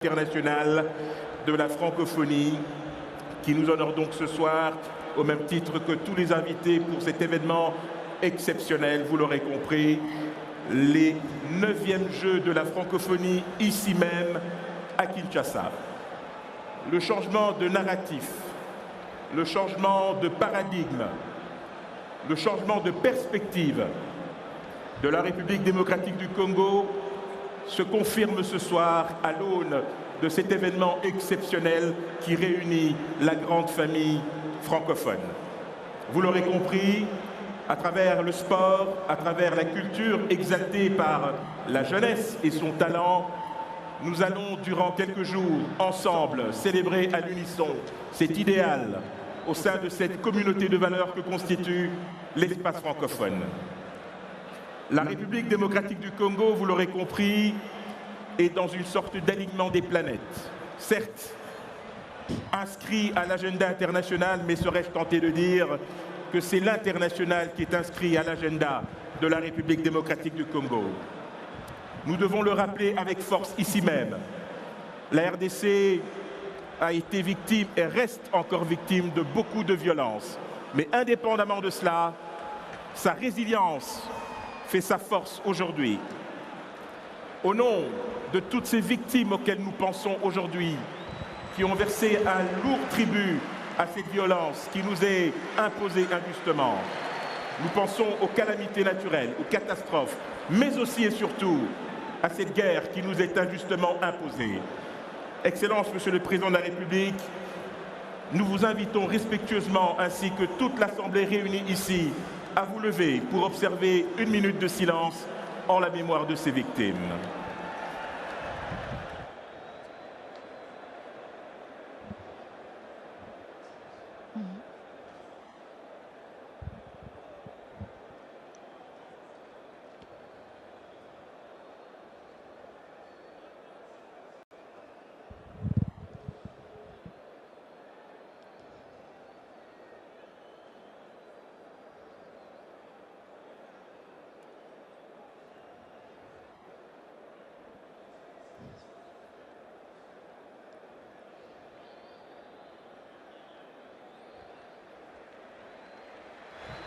internationale de la francophonie qui nous honore donc ce soir, au même titre que tous les invités pour cet événement exceptionnel, vous l'aurez compris, les 9e Jeux de la francophonie ici même à Kinshasa. Le changement de narratif, le changement de paradigme, le changement de perspective de la République démocratique du Congo se confirme ce soir à l'aune de cet événement exceptionnel qui réunit la grande famille francophone. Vous l'aurez compris, à travers le sport, à travers la culture exaltée par la jeunesse et son talent, nous allons, durant quelques jours, ensemble, célébrer à l'unisson cet idéal au sein de cette communauté de valeurs que constitue l'espace francophone. La République démocratique du Congo, vous l'aurez compris, est dans une sorte d'alignement des planètes. Certes, inscrit à l'agenda international, mais serais-je tenté de dire que c'est l'international qui est inscrit à l'agenda de la République démocratique du Congo. Nous devons le rappeler avec force ici même. La RDC a été victime et reste encore victime de beaucoup de violences. Mais indépendamment de cela, sa résilience fait sa force aujourd'hui. Au nom de toutes ces victimes auxquelles nous pensons aujourd'hui, qui ont versé un lourd tribut à cette violence qui nous est imposée injustement, nous pensons aux calamités naturelles, aux catastrophes, mais aussi et surtout à cette guerre qui nous est injustement imposée. Excellence, Monsieur le Président de la République, nous vous invitons respectueusement, ainsi que toute l'Assemblée réunie ici, à vous lever pour observer une minute de silence en la mémoire de ces victimes.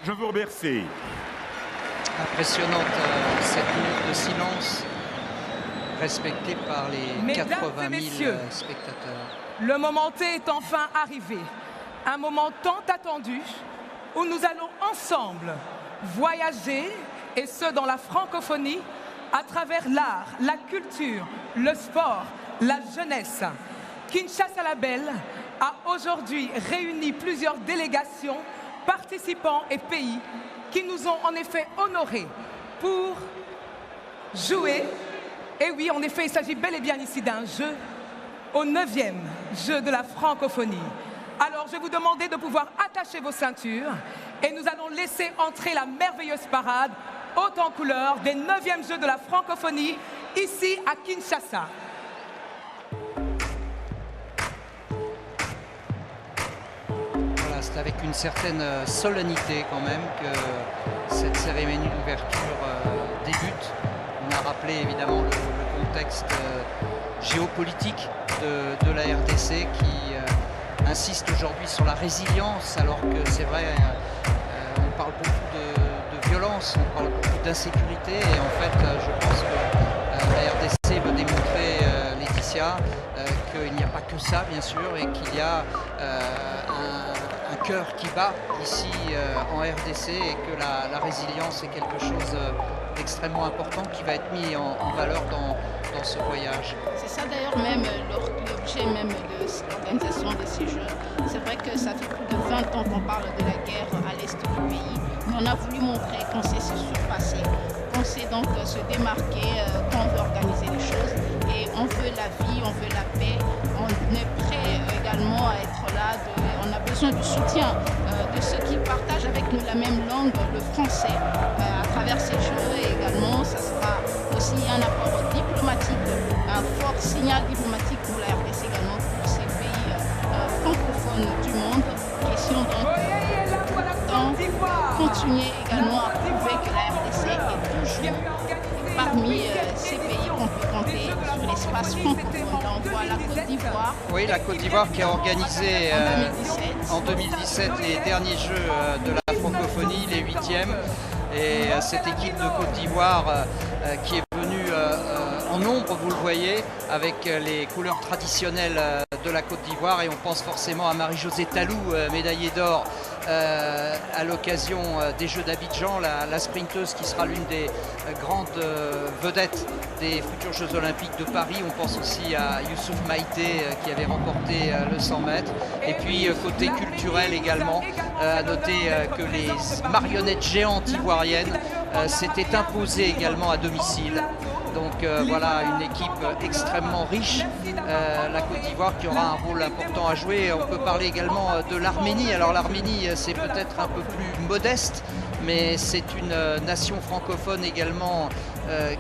Je vous remercie. Impressionnante cette minute de silence respectée par les 80 000 spectateurs. Le moment T est enfin arrivé. Un moment tant attendu où nous allons ensemble voyager, et ce dans la francophonie, à travers l'art, la culture, le sport, la jeunesse. Kinshasa la Belle a aujourd'hui réuni plusieurs délégations, participants et pays qui nous ont en effet honorés pour jouer. Et oui, en effet, il s'agit bel et bien ici d'un jeu, au 9e jeu de la francophonie. Alors, je vais vous demander de pouvoir attacher vos ceintures et nous allons laisser entrer la merveilleuse parade haute en couleur des 9e jeux de la francophonie ici à Kinshasa. C'est avec une certaine solennité quand même que cette cérémonie d'ouverture débute. On a rappelé évidemment le contexte géopolitique de la RDC qui insiste aujourd'hui sur la résilience, alors que c'est vrai, on parle beaucoup de violence, on parle beaucoup d'insécurité, et en fait je pense que la RDC veut démontrer, Laetitia, qu'il n'y a pas que ça bien sûr, et qu'il y a un cœur qui bat ici en RDC, et que la résilience est quelque chose d'extrêmement important qui va être mis en valeur dans ce voyage. C'est ça d'ailleurs même l'objet même de l'organisation de ces Jeux. C'est vrai que ça fait plus de 20 ans qu'on parle de la guerre à l'est du pays, mais on a voulu montrer qu'on sait se surpasser, qu'on sait donc se démarquer, qu'on veut organiser les choses, et on veut la vie, on veut la paix, on est prêt également à être là, on a besoin du soutien de ceux qui partagent avec nous la même langue, le français, à travers ces Jeux. Et également, ça sera aussi un apport diplomatique, un fort signal diplomatique pour la RDC, également pour ces pays francophones du monde. Question donc continuer également à prouver que la RDC est toujours parmi ces pays compétents s'affronter sur l'espace francophone. Là, on voit la Côte d'Ivoire. Oui, la Côte d'Ivoire qui a organisé en 2017 les derniers Jeux de la francophonie, les 8e. Et cette équipe de Côte d'Ivoire qui est venue en nombre, vous le voyez, avec les couleurs traditionnelles de la Côte d'Ivoire. Et on pense forcément à Marie-Josée Talou, médaillée d'or à l'occasion des Jeux d'Abidjan, la sprinteuse qui sera l'une des grandes vedettes des futurs Jeux Olympiques de Paris. On pense aussi à Youssouf Maïté qui avait remporté le 100 mètres. Et puis côté culturel également, à noter que les marionnettes géantes ivoiriennes s'étaient imposées également à domicile. Donc voilà une équipe extrêmement riche, la Côte d'Ivoire qui aura un rôle important à jouer. On peut parler également de l'Arménie. Alors l'Arménie c'est peut-être un peu plus modeste, mais c'est une nation francophone également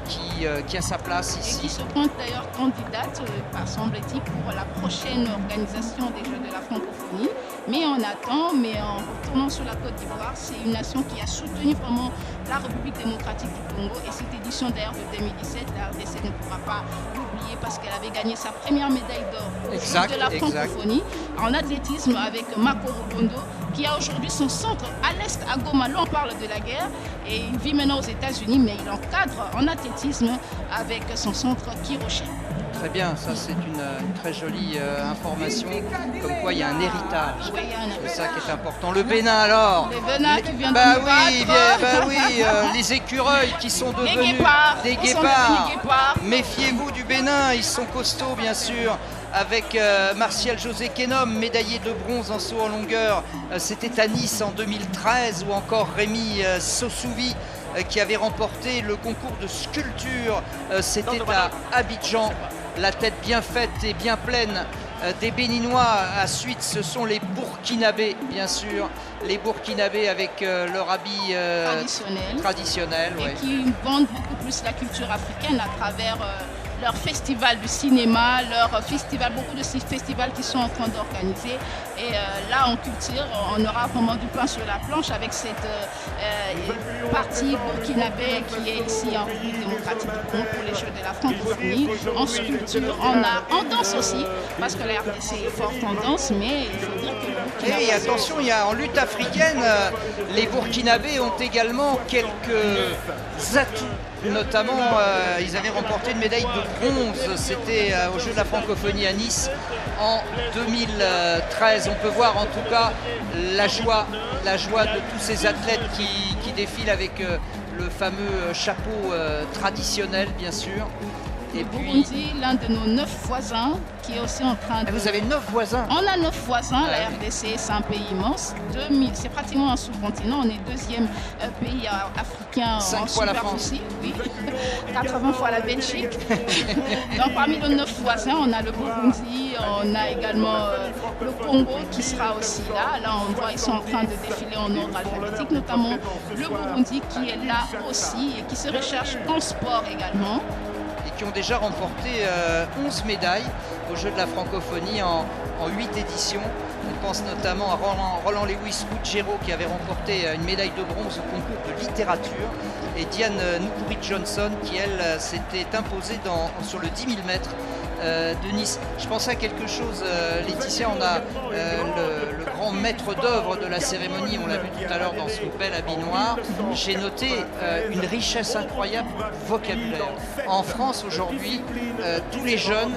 qui a sa place ici. Et qui se compte d'ailleurs candidate, semble-t-il, pour la prochaine organisation des Jeux de la francophonie. Mais on attend, mais en retournant sur la Côte d'Ivoire, c'est une nation qui a soutenu vraiment la République démocratique du Congo. Et cette édition d'ailleurs de 2017, la RDC ne pourra pas l'oublier parce qu'elle avait gagné sa première médaille d'or aux Jeux de la francophonie en athlétisme avec Mako Robondo, qui a aujourd'hui son centre à l'est, à Goma. Là, on parle de la guerre et il vit maintenant aux États-Unis, mais il encadre en athlétisme avec son centre Kirochet. Très bien, ça c'est une très jolie information, comme quoi il y a un héritage. Oui, c'est ça qui est important. Le Bénin alors. Le Bénin qui vient de oui, les écureuils qui sont devenus des guépards. Méfiez-vous du Bénin, ils sont costauds bien sûr. Avec Martial José Kenom, médaillé de bronze en saut en longueur. C'était à Nice en 2013, ou encore Rémi Sossouvi qui avait remporté le concours de sculpture. C'était à Abidjan. La tête bien faite et bien pleine des Béninois. À suite, ce sont les Burkinabés, bien sûr. Les Burkinabés avec leur habit traditionnel. Et qui vendent beaucoup plus la culture africaine à travers leur festival du cinéma, beaucoup de ces festivals qui sont en train d'organiser. Et là, en culture, on aura vraiment du pain sur la planche avec cette partie burkinabé qui est ici en République démocratique du Congo pour les Jeux de la francophonie, en sculpture, en art, en danse aussi, parce que la RDC est forte en danse, mais il faut dire que... Et attention, en lutte africaine, les Burkinabés ont également quelques atouts. Notamment, ils avaient remporté une médaille de bronze, c'était aux Jeux de la francophonie à Nice en 2013. On peut voir en tout cas la joie de tous ces athlètes qui défilent avec le fameux chapeau traditionnel, bien sûr. Et Burundi, l'un de nos 9 voisins, qui est aussi en train de... Vous avez 9 voisins? On a 9 voisins, la RDC, c'est un pays immense. C'est pratiquement un sous-continent, on est deuxième pays africain 5 fois la France. Oui, 80 fois la Belgique. Donc parmi nos 9 voisins, on a le Burundi, on a également le Congo qui sera aussi là. Là, on voit, ils sont en train de défiler en ordre alphabétique, notamment le Burundi qui est là aussi et qui se recherche en sport également. Qui ont déjà remporté 11 médailles aux Jeux de la francophonie en 8 éditions. On pense notamment à Roland Lewis Ruggiero qui avait remporté une médaille de bronze au concours de littérature, et Diane Nukuri-Johnson qui, elle, s'était imposée sur le 10 000 mètres de Nice. Je pensais à quelque chose, Laetitia, on a le grand maître d'œuvre de la cérémonie, on l'a vu tout à l'heure dans son bel habit noir. J'ai noté une richesse incroyable de vocabulaire. En France aujourd'hui, tous les jeunes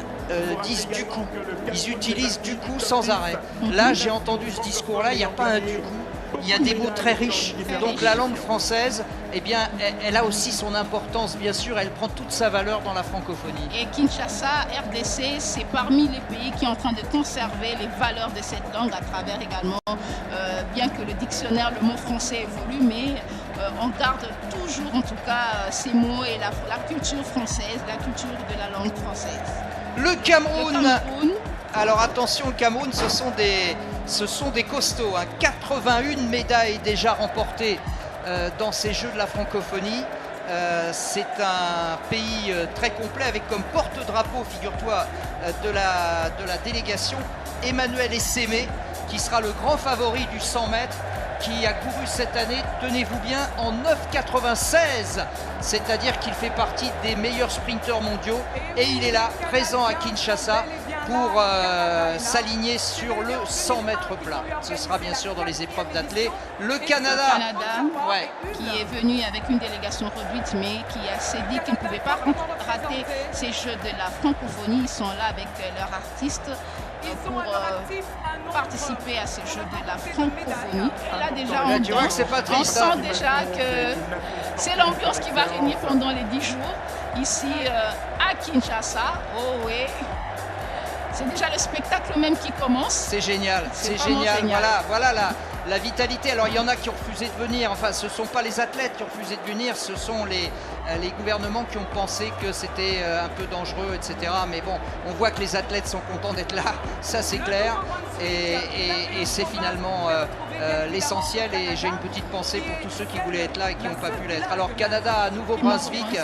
disent du coup, ils utilisent du coup sans arrêt. Là, j'ai entendu ce discours-là, il n'y a pas un du coup. Il y a des mots très riches, donc la langue française, eh bien, elle a aussi son importance, bien sûr, elle prend toute sa valeur dans la francophonie. Et Kinshasa, RDC, c'est parmi les pays qui sont en train de conserver les valeurs de cette langue à travers également, bien que le dictionnaire, le mot français évolue, mais on garde toujours en tout cas ces mots et la culture française, la culture de la langue française. Le Cameroun. Alors attention, le Cameroun, ce sont des costauds. 81 médailles déjà remportées dans ces Jeux de la francophonie. C'est un pays très complet avec comme porte-drapeau, figure-toi, de la délégation, Emmanuel Essémé, qui sera le grand favori du 100 mètres. qui a couru cette année, tenez-vous bien, en 9,96. C'est-à-dire qu'il fait partie des meilleurs sprinteurs mondiaux et il est là, présent à Kinshasa, pour s'aligner sur le 100 mètres plat. Ce sera bien sûr dans les épreuves d'athlée. Le Canada, qui est venu avec une délégation réduite, mais qui s'est dit qu'il ne pouvait pas rater ces Jeux de la francophonie. Ils sont là avec leurs artistes pour participer à ces Jeux de la francophonie. Et là déjà on sent déjà que c'est l'ambiance qui va régner pendant les 10 jours ici à Kinshasa. Oh oui, c'est déjà le spectacle même qui commence. C'est génial, c'est génial. Voilà la vitalité. Alors il y en a qui ont refusé de venir, enfin ce ne sont pas les athlètes qui ont refusé de venir, ce sont les gouvernements qui ont pensé que c'était un peu dangereux, etc. Mais bon, on voit que les athlètes sont contents d'être là, ça c'est clair, et c'est finalement l'essentiel, et j'ai une petite pensée pour tous ceux qui voulaient être là et qui n'ont pas pu l'être. Alors Canada, Nouveau-Brunswick,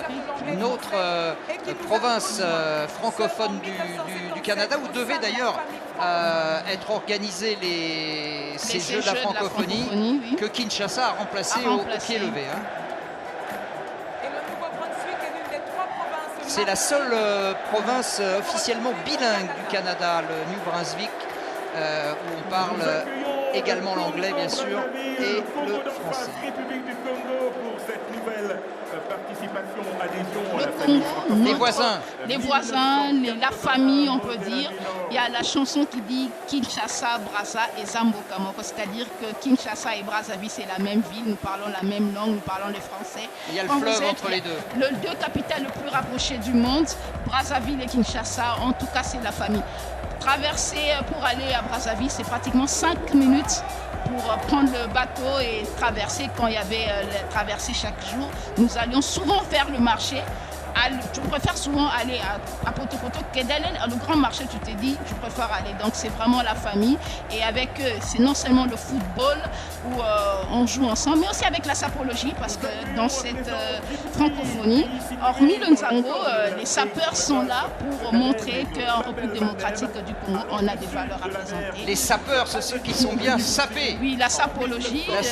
une autre province francophone du Canada, où devaient d'ailleurs être organisés ces Jeux de la francophonie, que Kinshasa a remplacé au pied levé. Hein. C'est la seule province officiellement bilingue du Canada, le New Brunswick, où on parle également l'anglais bien sûr et le français. Les voisins, la famille, on peut dire. Il y a la chanson qui dit Kinshasa, Brazza et Zamboka Moko, c'est-à-dire que Kinshasa et Brazzaville, c'est la même ville, nous parlons la même langue, nous parlons le français. Il y a le fleuve entre les deux. Les deux capitales les plus rapprochées du monde, Brazzaville et Kinshasa, en tout cas, c'est la famille. Traverser pour aller à Brazzaville, c'est pratiquement 5 minutes pour prendre le bateau et traverser. Quand il y avait la traversée chaque jour, nous allions souvent faire le marché. Je préfère souvent aller à Poto-Poto que d'aller à le grand marché. Tu t'es dit, je préfère aller. Donc c'est vraiment la famille. Et avec eux, c'est non seulement le football où on joue ensemble, mais aussi avec la sapologie, parce que dans cette francophonie, hormis le Nzango, les sapeurs sont là pour montrer qu'en République démocratique du Congo, on a des valeurs à présenter. Les sapeurs, c'est ceux qui sont bien sapés. Oui, la sapologie, la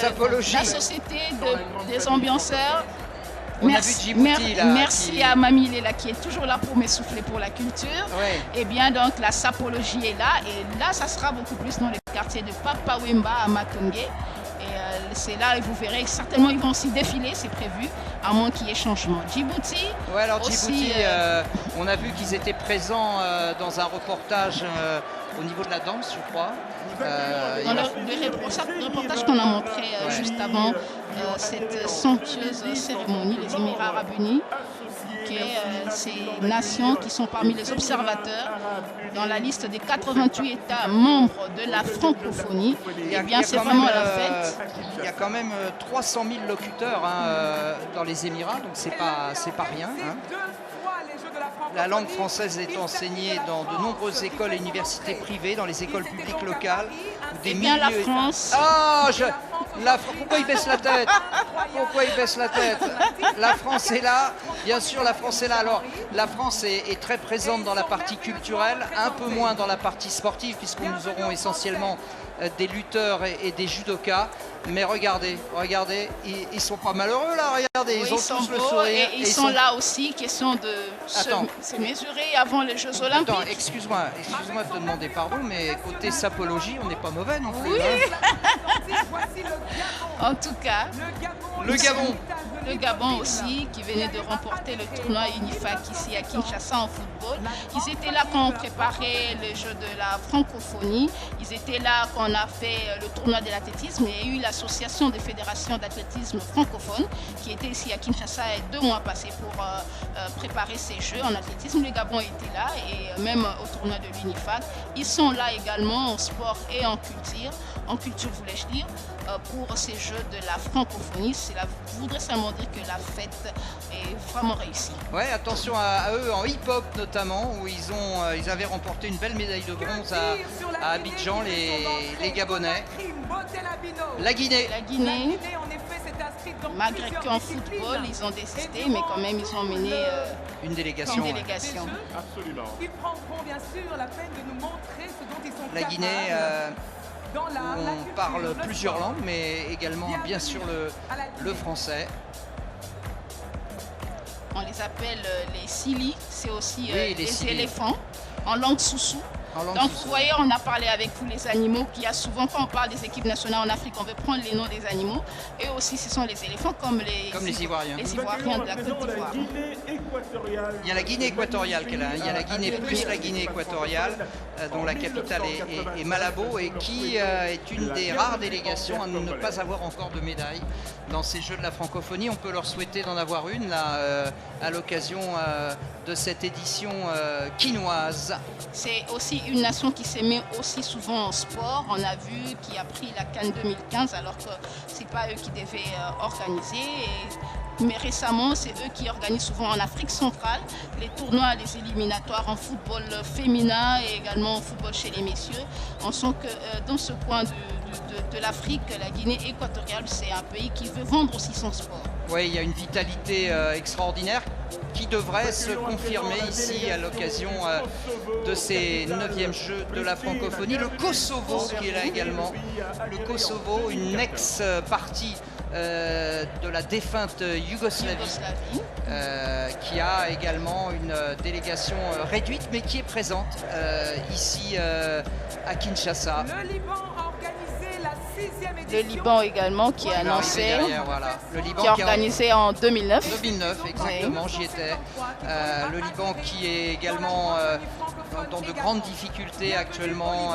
société des ambianceurs. Merci à Mamie Léla qui est toujours là pour m'essouffler pour la culture. Ouais. Et bien donc la sapologie est là, et là ça sera beaucoup plus dans les quartiers de Papa Wemba à Matonge. Et c'est là, et vous verrez, certainement ils vont aussi défiler, c'est prévu, à moins qu'il y ait changement. Djibouti. Ouais, alors Djibouti, on a vu qu'ils étaient présents dans un reportage au niveau de la danse, je crois. Dans le reportage qu'on a montré juste avant cette somptueuse cérémonie, les Émirats Arabes Unis, qui est ces nations qui sont parmi les observateurs dans la liste des 88 États membres de la francophonie. Eh bien, c'est vraiment la fête. Il y a quand même 300 000 locuteurs dans les Émirats, donc c'est pas rien. Hein. La langue française est enseignée dans de nombreuses écoles et universités privées, dans les écoles publiques locales. Des bien la France. Oh, pourquoi il baisse la tête? Pourquoi il baisse la tête? La France est là, bien sûr, la France est là. Alors, la France est très présente dans la partie culturelle, un peu moins dans la partie sportive, puisque nous aurons essentiellement des lutteurs et des judokas. Mais regardez, ils sont pas malheureux là, regardez, oui, ils ont tous le sourire. Et ils sont là aussi, question de se mesurer avant les Jeux Olympiques. Attends, excuse-moi de te demander pardon, mais côté sapologie, on n'est pas mauvais non plus. Oui. Hein. En tout cas, le Gabon aussi, qui venait de remporter le tournoi Unifac ici à Kinshasa en football. Ils étaient là quand on préparait le jeu de la francophonie. Ils étaient là quand on a fait le tournoi de l'athlétisme. Il y a eu l'association des fédérations d'athlétisme francophone qui était ici à Kinshasa 2 mois passés pour préparer ces jeux en athlétisme. Le Gabon était là, et même au tournoi de l'Unifac. Ils sont là également en sport et en culture voulais-je dire, pour ces jeux de la francophonie. Je voudrais seulement dire que la fête est vraiment réussie. Ouais, attention à eux en hip-hop notamment, où ils avaient remporté une belle médaille de bronze à Abidjan, les Gabonais. La Guinée, malgré qu'en football ils ont désisté, mais quand même ils ont mené une délégation. Absolument. Ils prendront bien sûr la peine de nous montrer ce dont ils sont la capables. Guinée, On parle plusieurs langues, mais également bien sûr le français. On les appelle les sili, c'est aussi les éléphants en langue soussou. Donc vous voyez, on a parlé avec tous les animaux qu'il y a souvent quand on parle des équipes nationales en Afrique, on veut prendre les noms des animaux. Et aussi ce sont les éléphants comme les Ivoiriens de la Côte d'Ivoire. Il y a la Guinée équatoriale qu'elle a, il y a la Guinée plus la Guinée équatoriale, dont la capitale est Malabo et qui est une des rares délégations à ne pas avoir encore de médaille dans ces Jeux de la francophonie. On peut leur souhaiter d'en avoir une là, à l'occasion de cette édition quinoise. C'est aussi une nation qui s'aimait aussi souvent en sport. On a vu qui a pris la CAN 2015 alors que ce n'est pas eux qui devaient organiser. Mais récemment, c'est eux qui organisent souvent en Afrique centrale les tournois, les éliminatoires en football féminin et également en football chez les messieurs. On sent que dans ce coin de l'Afrique, la Guinée équatoriale, c'est un pays qui veut vendre aussi son sport. Oui, il y a une vitalité extraordinaire qui devrait se confirmer ici à l'occasion de ces 9e Jeux de la francophonie. Le Kosovo qui est là également. Le Kosovo, une ex-partie de la défunte Yougoslavie, qui a également une délégation réduite mais qui est présente ici à Kinshasa. Le Liban également qui a annoncé, le Liban qui a organisé en 2009. 2009 exactement, oui. J'y étais. Le Liban qui est également dans de grandes difficultés actuellement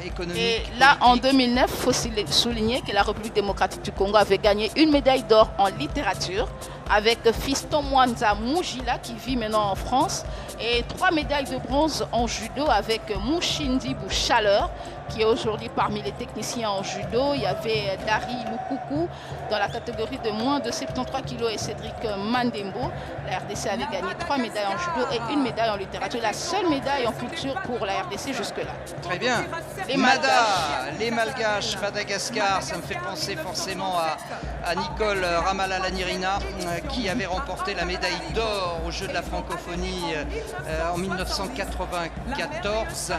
économiques. Et là en 2009, il faut souligner que la République démocratique du Congo avait gagné une médaille d'or en littérature avec Fiston Mwanza Mujila qui vit maintenant en France et 3 médailles de bronze en judo avec Mouchindi Bouchaleur qui est aujourd'hui parmi les techniciens en judo. Il y avait Dari Lukuku dans la catégorie de moins de 73 kg et Cédric Mandembo. La RDC avait gagné 3 médailles en judo et 1 médaille en littérature. La seule médaille en culture pour la RDC jusque-là. Très bien. Les Malgaches, Madagascar, ça me fait penser forcément à Nicole Ramalalani-Rina qui avait remporté la médaille d'or aux Jeux de la francophonie en 1994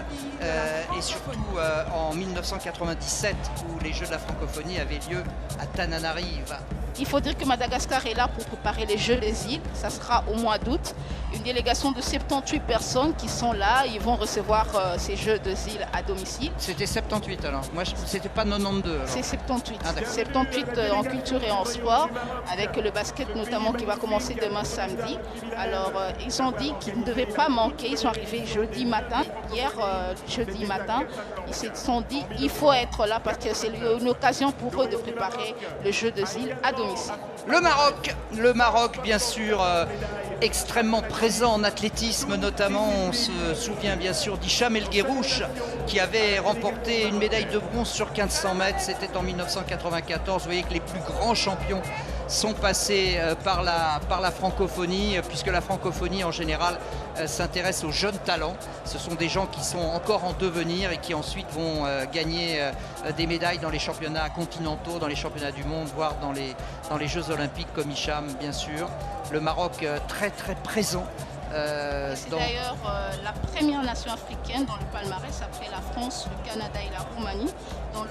et surtout en 1997 où les Jeux de la francophonie avaient lieu à Tananarive. Il faut dire que Madagascar est là pour préparer les Jeux des îles. Ça sera au mois d'août. Une délégation de 78 personnes qui sont là. Ils vont recevoir ces Jeux des îles à domicile. C'était 78 alors. Moi, c'était pas 92. C'est 78. Ah, 78 en culture et en sport, avec le basket notamment qui va commencer demain samedi. Alors, ils ont dit qu'ils ne devaient pas manquer. Ils sont arrivés jeudi matin. Hier, jeudi matin, ils se sont dit il faut être là parce que c'est une occasion pour eux de préparer le Jeu des îles à domicile. Le Maroc bien sûr extrêmement présent en athlétisme notamment. On se souvient bien sûr d'Hicham El Guerrouch qui avait remporté une médaille de bronze sur 1500 mètres, c'était en 1994. Vous voyez que les plus grands champions sont passés par la francophonie, puisque la francophonie en général s'intéresse aux jeunes talents. Ce sont des gens qui sont encore en devenir et qui ensuite vont gagner des médailles dans les championnats continentaux, dans les championnats du monde, voire dans les Jeux olympiques comme Hicham bien sûr. Le Maroc très très présent. C'est d'ailleurs la première nation africaine dans le palmarès après la France, le Canada et la Roumanie. Dans le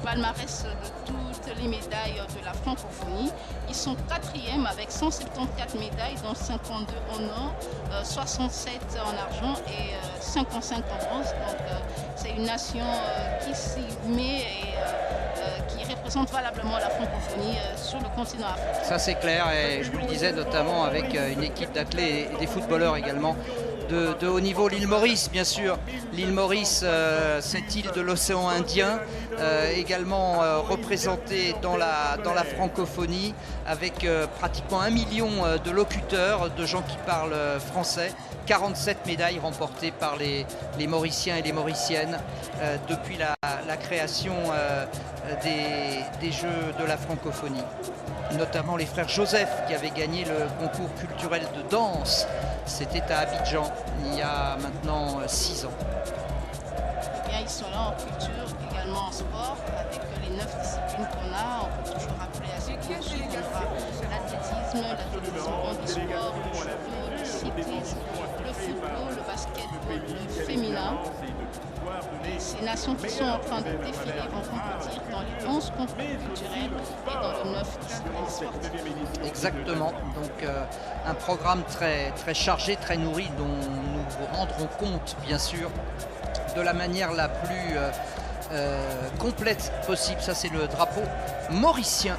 palmarès de toutes les médailles de la francophonie, ils sont 4e avec 174 médailles, dont 52 en or, 67 en argent et 55 en bronze. Donc c'est une nation qui s'y met et qui représente valablement la francophonie sur le continent africain. Ça c'est clair et je vous le disais notamment avec une équipe d'athlètes et des footballeurs également de haut niveau. L'île Maurice bien sûr, l'île Maurice, cette île de l'océan Indien, également représentée dans la francophonie avec pratiquement 1 million de locuteurs, de gens qui parlent français. 47 médailles remportées par les Mauriciens et les Mauriciennes depuis la création des Jeux de la francophonie. Notamment les frères Joseph qui avaient gagné le concours culturel de danse. C'était à Abidjan il y a maintenant 6 ans. Eh bien, ils sont là en culture, également en sport, avec les 9 disciplines qu'on a. On peut toujours rappeler à ce qu'on aura l'athlétisme en sport, le judo, le cyclisme, le football, le basketball, le féminin. Ces nations qui sont en train de défiler vont compétir dans les 11 concours culturels et dans les 9 disciplines sportives. Exactement, donc un programme très, très chargé, très nourri, dont nous rendrons compte bien sûr de la manière la plus complète possible. Ça, c'est le drapeau mauricien.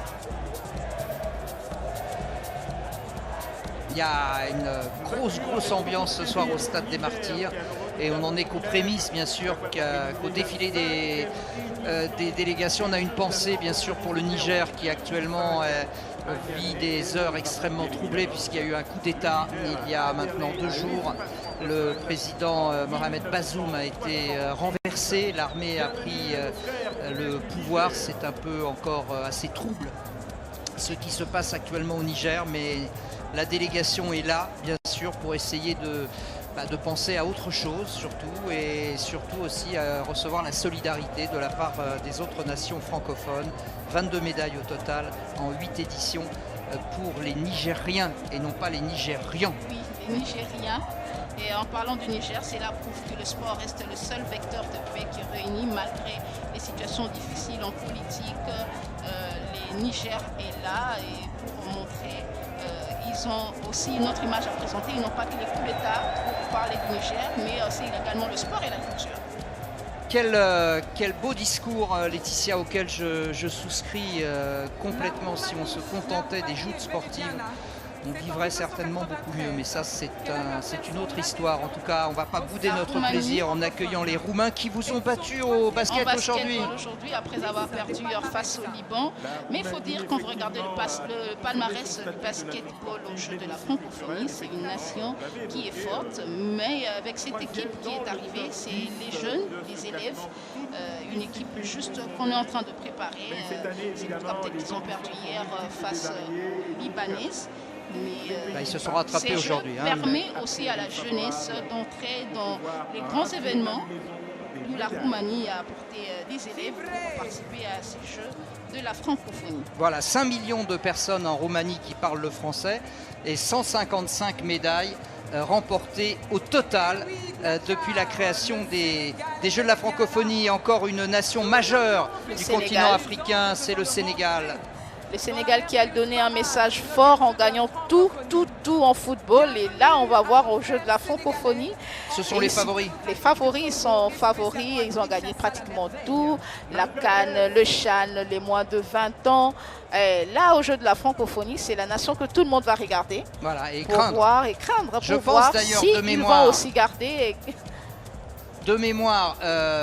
Il y a une grosse ambiance ce soir au Stade des Martyrs et on n'en est qu'aux prémices, bien sûr, qu'au défilé des délégations. On a une pensée, bien sûr, pour le Niger qui actuellement vit des heures extrêmement troublées puisqu'il y a eu un coup d'État il y a maintenant 2 jours. Le président Mohamed Bazoum a été renversé, l'armée a pris le pouvoir. C'est un peu encore assez trouble ce qui se passe actuellement au Niger, mais la délégation est là, bien sûr, pour essayer de penser à autre chose, surtout, et surtout aussi à recevoir la solidarité de la part des autres nations francophones. 22 médailles au total en 8 éditions pour les Nigériens et non pas les Nigérians. Oui, les Nigériens. Et en parlant du Niger, c'est la preuve que le sport reste le seul vecteur de paix qui réunit malgré les situations difficiles en politique. Les Niger est là et pour montrer, ils ont aussi une autre image à présenter. Ils n'ont pas que les coups d'État pour parler du Niger, mais c'est également le sport et la culture. Quel beau discours, Laetitia, auquel je souscris complètement. Si on se contentait des joutes sportives, on vivrait certainement beaucoup mieux, mais ça c'est une autre histoire. En tout cas, on ne va pas bouder notre plaisir en accueillant les Roumains qui vous ont battus au basket aujourd'hui. Après avoir perdu face au Liban. Mais il faut dire qu'on veut regarder le palmarès du basketball aux Jeux de la francophonie. C'est une nation qui est forte, mais avec cette équipe qui est arrivée, c'est les jeunes, les élèves, une équipe juste qu'on est en train de préparer. C'est pour ça peut-être qu'ils ont perdu hier face aux Libanaises. Ils se sont rattrapés aujourd'hui. Permet aussi à la jeunesse d'entrer dans les grands événements où la Roumanie a apporté des élèves pour participer à ces Jeux de la francophonie. Voilà, 5 millions de personnes en Roumanie qui parlent le français et 155 médailles remportées au total depuis la création des Jeux de la francophonie. Encore une nation majeure du continent africain, c'est le Sénégal. Le Sénégal qui a donné un message fort en gagnant tout en football. Et là, on va voir au jeu de la francophonie. Ce sont les favoris. Les favoris sont favoris. Ils ont gagné pratiquement tout. La CAN, le CHAN, les moins de 20 ans. Et là, au jeu de la francophonie, c'est la nation que tout le monde va regarder. Voilà, et pour craindre. Voir et craindre. Je pour pense voir d'ailleurs si de mémoire. Ils vont aussi garder. De mémoire,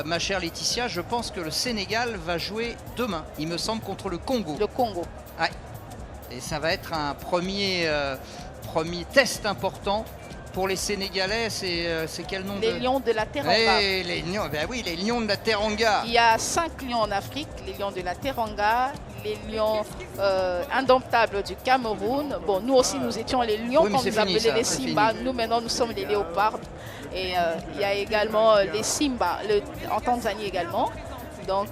ma chère Laetitia, je pense que le Sénégal va jouer demain, il me semble, contre le Congo. Le Congo. Ouais. Et ça va être un premier test important pour les Sénégalais. C'est quel nom? Les Lions de la Teranga. Les Lions de la Teranga. Il y a 5 lions en Afrique, les Lions de la Teranga, les Lions indomptables du Cameroun. Bon, nous aussi, nous étions les Lions, oui, comme vous appelez les Simba. Nous, maintenant, nous sommes les léopards. Et il y a également les Simba en Tanzanie également. Donc,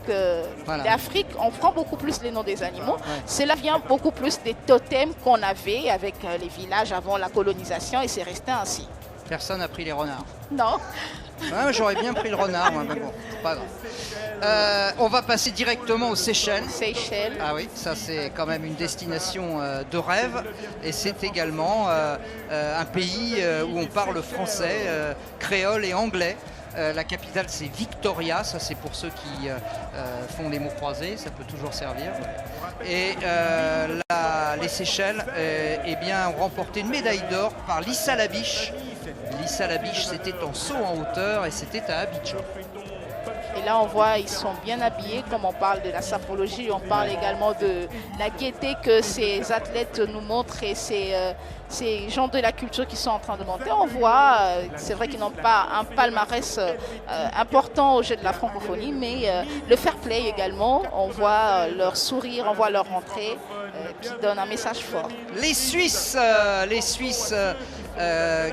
voilà. L'Afrique, on prend beaucoup plus les noms des animaux. Ouais. Cela vient beaucoup plus des totems qu'on avait avec les villages avant la colonisation et c'est resté ainsi. Personne n'a pris les renards? Non. Ouais, j'aurais bien pris le renard, moi, mais bon, c'est pas grave. On va passer directement aux Seychelles. Seychelles. Ah oui, ça c'est quand même une destination de rêve. Et c'est également un pays où on parle français, créole et anglais. La capitale c'est Victoria, ça c'est pour ceux qui font les mots croisés, ça peut toujours servir. Et les Seychelles ont remporté une médaille d'or par Lissa Labiche. Lissa Labiche, c'était en saut en hauteur et c'était à Abidjan. Et là, on voit, ils sont bien habillés, comme on parle de la sapologie, on parle également de la gaieté que ces athlètes nous montrent et ces gens de la culture qui sont en train de monter. On voit, c'est vrai qu'ils n'ont pas un palmarès important au jeu de la francophonie, mais le fair play également, on voit leur sourire, on voit leur rentrée qui donne un message fort. Les Suisses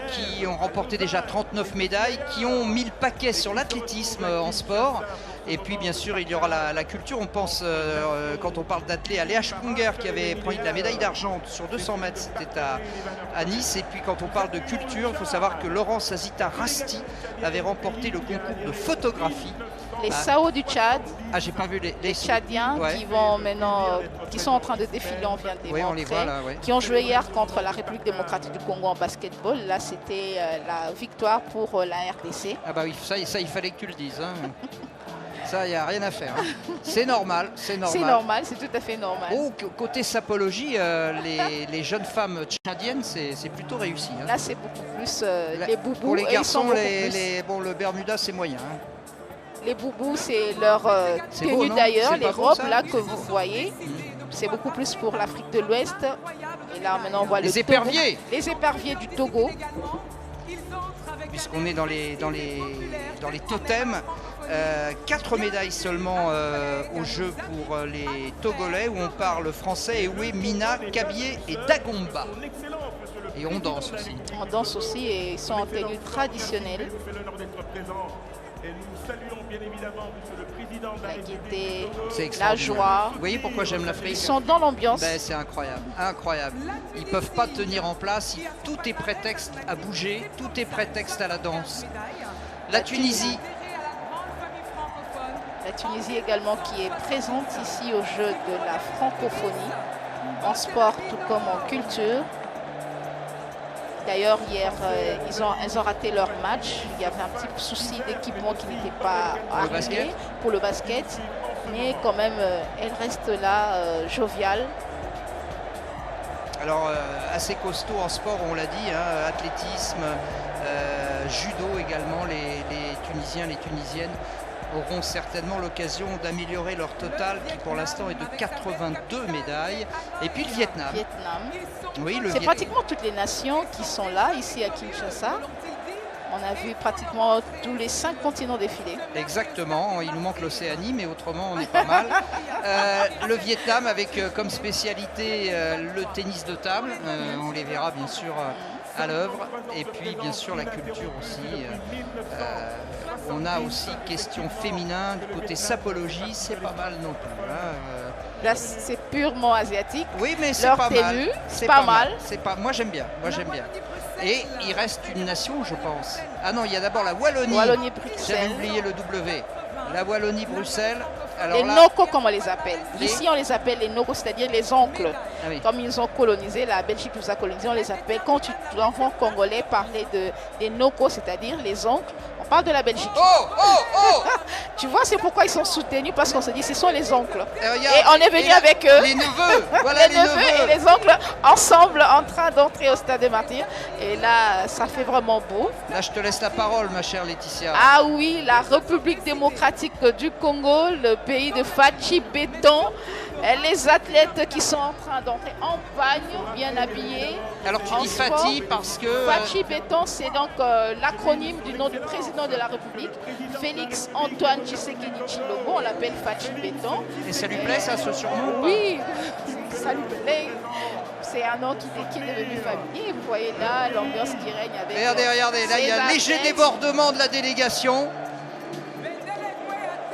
qui ont remporté déjà 39 médailles, qui ont mis le paquet sur l'athlétisme en sport. Et puis bien sûr il y aura la culture. On pense quand on parle d'athlètes à Léa Sprunger qui avait pris la médaille d'argent sur 200 mètres, c'était à Nice. Et puis quand on parle de culture, il faut savoir que Laurence Azita Rasti avait remporté le concours de photographie. Les Sao du Tchad, j'ai pas vu les Tchadiens qui vont maintenant, qui sont en train de défiler, on vient de les montrer, on les voit là, qui ont joué hier contre la République démocratique du Congo en basketball. Là, c'était la victoire pour la RDC. Ah bah oui, ça il fallait que tu le dises. Hein. Ça, il n'y a rien à faire. Hein. C'est normal, c'est normal. C'est normal, c'est tout à fait normal. Oh, côté sapologie, les jeunes femmes tchadiennes, c'est plutôt réussi. Hein. Là, c'est beaucoup plus les boubous. Pour les garçons, le Bermuda, c'est moyen. Hein. Les boubous, c'est leur tenue d'ailleurs, les robes là que vous voyez. C'est beaucoup plus pour l'Afrique de l'Ouest. Et là, maintenant, on voit les éperviers. Les éperviers du Togo. Puisqu'on est dans les totems. 4 médailles seulement au jeu pour les Togolais, où on parle français, Ewe, Mina, Kabyé et Dagomba. Et on danse aussi. On danse aussi et ils sont en tenue traditionnelle. Et nous saluons bien évidemment monsieur le président de la gaieté, la joie. Vous voyez pourquoi j'aime l'Afrique? Ils sont dans l'ambiance. C'est incroyable, incroyable. Ils ne peuvent pas tenir en place. Tout est prétexte à bouger, tout est prétexte à la danse. La Tunisie. La Tunisie également qui est présente ici au jeu de la francophonie, en sport tout comme en culture. D'ailleurs, hier, ils ont raté leur match. Il y avait un petit souci d'équipement qui n'était pas arrivé pour le basket. Mais quand même, elle reste là, joviale. Alors, assez costaud en sport, on l'a dit, hein, athlétisme, judo également. Les Tunisiens, les Tunisiennes auront certainement l'occasion d'améliorer leur total qui pour l'instant est de 82 médailles. Et puis le Vietnam. Oui, c'est pratiquement toutes les nations qui sont là ici à Kinshasa. On a vu pratiquement tous les 5 continents défiler. Exactement, il nous manque l'Océanie, mais autrement on est pas mal. Le Vietnam avec comme spécialité le tennis de table, on les verra bien sûr à l'œuvre. Et puis bien sûr la culture aussi. On a aussi question féminin, du côté sapologie, c'est pas mal non plus. Hein. Là c'est purement asiatique. Oui mais c'est pas mal. C'est pas mal. Moi j'aime bien, Et il reste une nation, je pense. Ah non, il y a d'abord la Wallonie. Wallonie-Bruxelles. J'avais oublié le W. La Wallonie-Bruxelles. Les Noko, comme on les appelle. Ici, on les appelle les Noko, c'est-à-dire les oncles. Ah oui. Comme ils ont colonisé, la Belgique nous a colonisé, on les appelle. Quand tu entends congolais parler des Noko, c'est-à-dire les oncles, on parle de la Belgique. Oh Tu vois, c'est pourquoi ils sont soutenus, parce qu'on se dit, ce sont les oncles. Et on est venu avec eux. Les neveux. Voilà les neveux et les oncles ensemble, en train d'entrer au Stade des Martyrs. Et là, ça fait vraiment beau. Là, je te laisse la parole, ma chère Laetitia. Ah oui, la République démocratique du Congo, le pays de Fachi Béton. Les athlètes qui sont en train d'entrer en bagne, bien habillés. Alors tu dis Fati parce que... Fachi Béton, c'est donc l'acronyme du nom du président de la République, Félix Antoine Tshisekedi Tshilombo, on l'appelle Fachi Béton. Et ça lui plaît ça, ce surnom? Oui, ça lui plaît. C'est un nom qui est devenu familier. Vous voyez là l'ambiance qui règne avec... Regardez, là il y a un léger débordement de la délégation.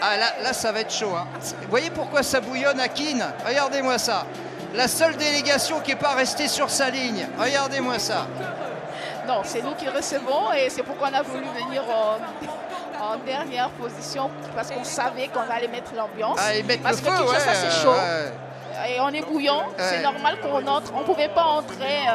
Ah là ça va être chaud. Hein. Vous voyez pourquoi ça bouillonne à Keene? Regardez-moi ça. La seule délégation qui n'est pas restée sur sa ligne. Regardez-moi ça. Non, c'est nous qui recevons et c'est pourquoi on a voulu venir en dernière position parce qu'on savait qu'on allait mettre l'ambiance. Ah, et mettre parce le que feu, Kinshasa c'est chaud. Ouais. Et on est bouillant, c'est normal qu'on entre. On ne pouvait pas entrer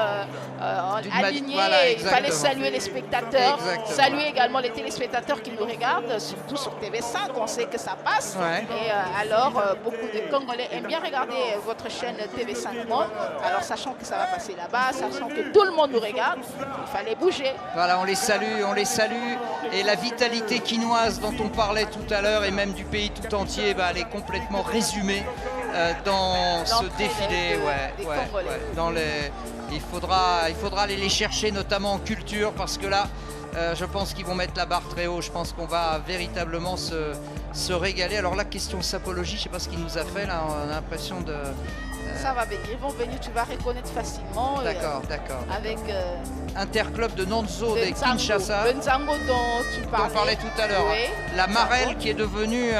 aligné. Voilà, il fallait saluer les spectateurs, saluer également les téléspectateurs qui nous regardent, surtout sur TV5. On sait que ça passe. Ouais. Et alors, beaucoup de Congolais aiment bien regarder votre chaîne TV5 Monde. Alors, sachant que ça va passer là-bas, sachant que tout le monde nous regarde, il fallait bouger. Voilà, on les salue. Et la vitalité quinoise dont on parlait tout à l'heure, et même du pays tout entier, elle est complètement résumée dans ce défilé. Il faudra aller les chercher, notamment en culture, parce que là, je pense qu'ils vont mettre la barre très haut. Je pense qu'on va véritablement se régaler. Alors là, question sapologie, je ne sais pas ce qu'il nous a fait là. On a l'impression Ça va venir, ils vont venir, tu vas reconnaître facilement. D'accord, d'accord. Avec Interclub de Nonzo de Kinshasa. Le Nzango dont tu parlais. On parlait tout à l'heure. Oui, la marelle qui est devenue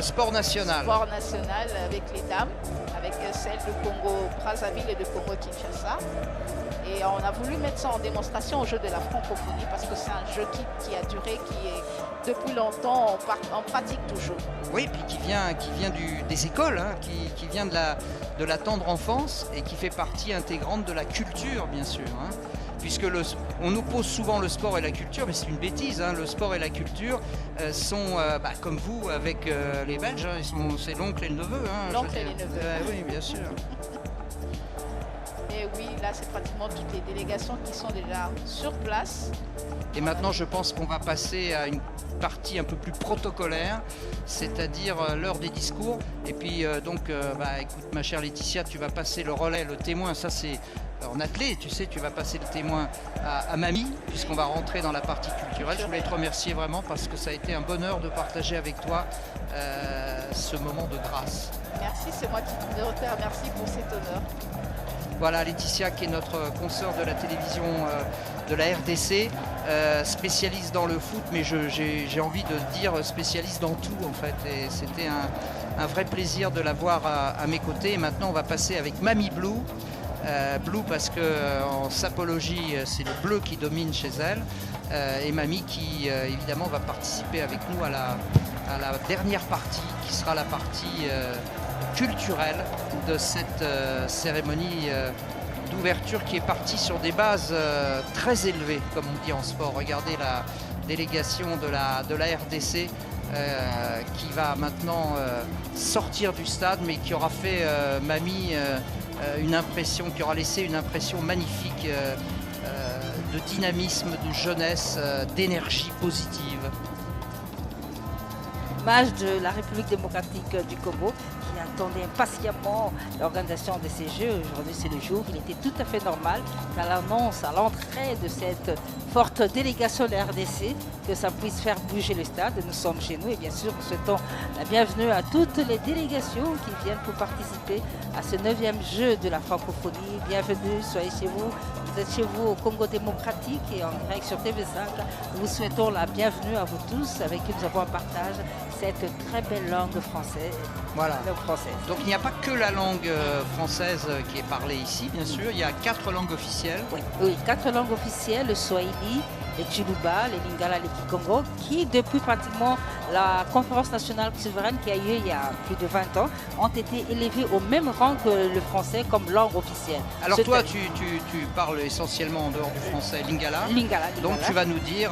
sport national. Sport national avec les dames, avec celles de Congo-Brazzaville et de Congo-Kinshasa. Et on a voulu mettre ça en démonstration au jeu de la francophonie parce que c'est un jeu qui a duré, qui est depuis longtemps, on pratique toujours. Oui, puis qui vient des écoles, hein, qui vient de la tendre enfance et qui fait partie intégrante de la culture, bien sûr. Hein. Puisque on nous pose souvent le sport et la culture, mais c'est une bêtise. Hein. Le sport et la culture sont, comme vous, avec les Belges, hein, c'est l'oncle et le neveu. Hein, l'oncle et les neveux. Oui, bien sûr. Et oui, là, c'est pratiquement toutes les délégations qui sont déjà sur place. Et maintenant, je pense qu'on va passer à une partie un peu plus protocolaire, c'est-à-dire l'heure des discours. Et puis, écoute, ma chère Laetitia, tu vas passer le relais, le témoin. Ça, c'est en athlée, tu sais, tu vas passer le témoin à Mamie, puisqu'on va rentrer dans la partie culturelle. Je voulais te remercier vraiment parce que ça a été un bonheur de partager avec toi ce moment de grâce. Merci, c'est moi qui te remercie pour cet honneur. Voilà, Laetitia qui est notre consoeur de la télévision de la RDC, spécialiste dans le foot, mais j'ai envie de dire spécialiste dans tout en fait. Et c'était un vrai plaisir de la voir à mes côtés. Et maintenant, on va passer avec Mamie Blue. Blue parce qu'en sapologie, c'est le bleu qui domine chez elle. Et Mamie qui, évidemment, va participer avec nous à la dernière partie, qui sera la partie culturelle de cette cérémonie d'ouverture qui est partie sur des bases très élevées, comme on dit en sport. Regardez la délégation de la RDC qui va maintenant sortir du stade, mais qui aura fait Mamie une impression, qui aura laissé une impression magnifique de dynamisme, de jeunesse, d'énergie positive. Image de la République démocratique du Congo qui attendait impatiemment l'organisation de ces Jeux. Aujourd'hui, c'est le jour. Il était tout à fait normal qu'à l'annonce, à l'entrée de cette forte délégation de la RDC, que ça puisse faire bouger le stade. Nous sommes chez nous et bien sûr, nous souhaitons la bienvenue à toutes les délégations qui viennent pour participer à ce 9e jeu de la francophonie. Bienvenue, soyez chez vous. Vous êtes chez vous au Congo démocratique et en direct sur TV5. Nous vous souhaitons la bienvenue à vous tous avec qui nous avons un partage cette très belle langue française. Voilà. Donc il n'y a pas que la langue française qui est parlée ici, bien sûr. Il y a 4 langues officielles. Oui, 4 langues officielles, le Swahili, les Tsholuba, les Lingala, les Kikongo, qui depuis pratiquement la conférence nationale souveraine qui a eu lieu il y a plus de 20 ans, ont été élevés au même rang que le français comme langue officielle. Alors toi, tu parles essentiellement en dehors du français Lingala. Lingala. Donc tu vas nous dire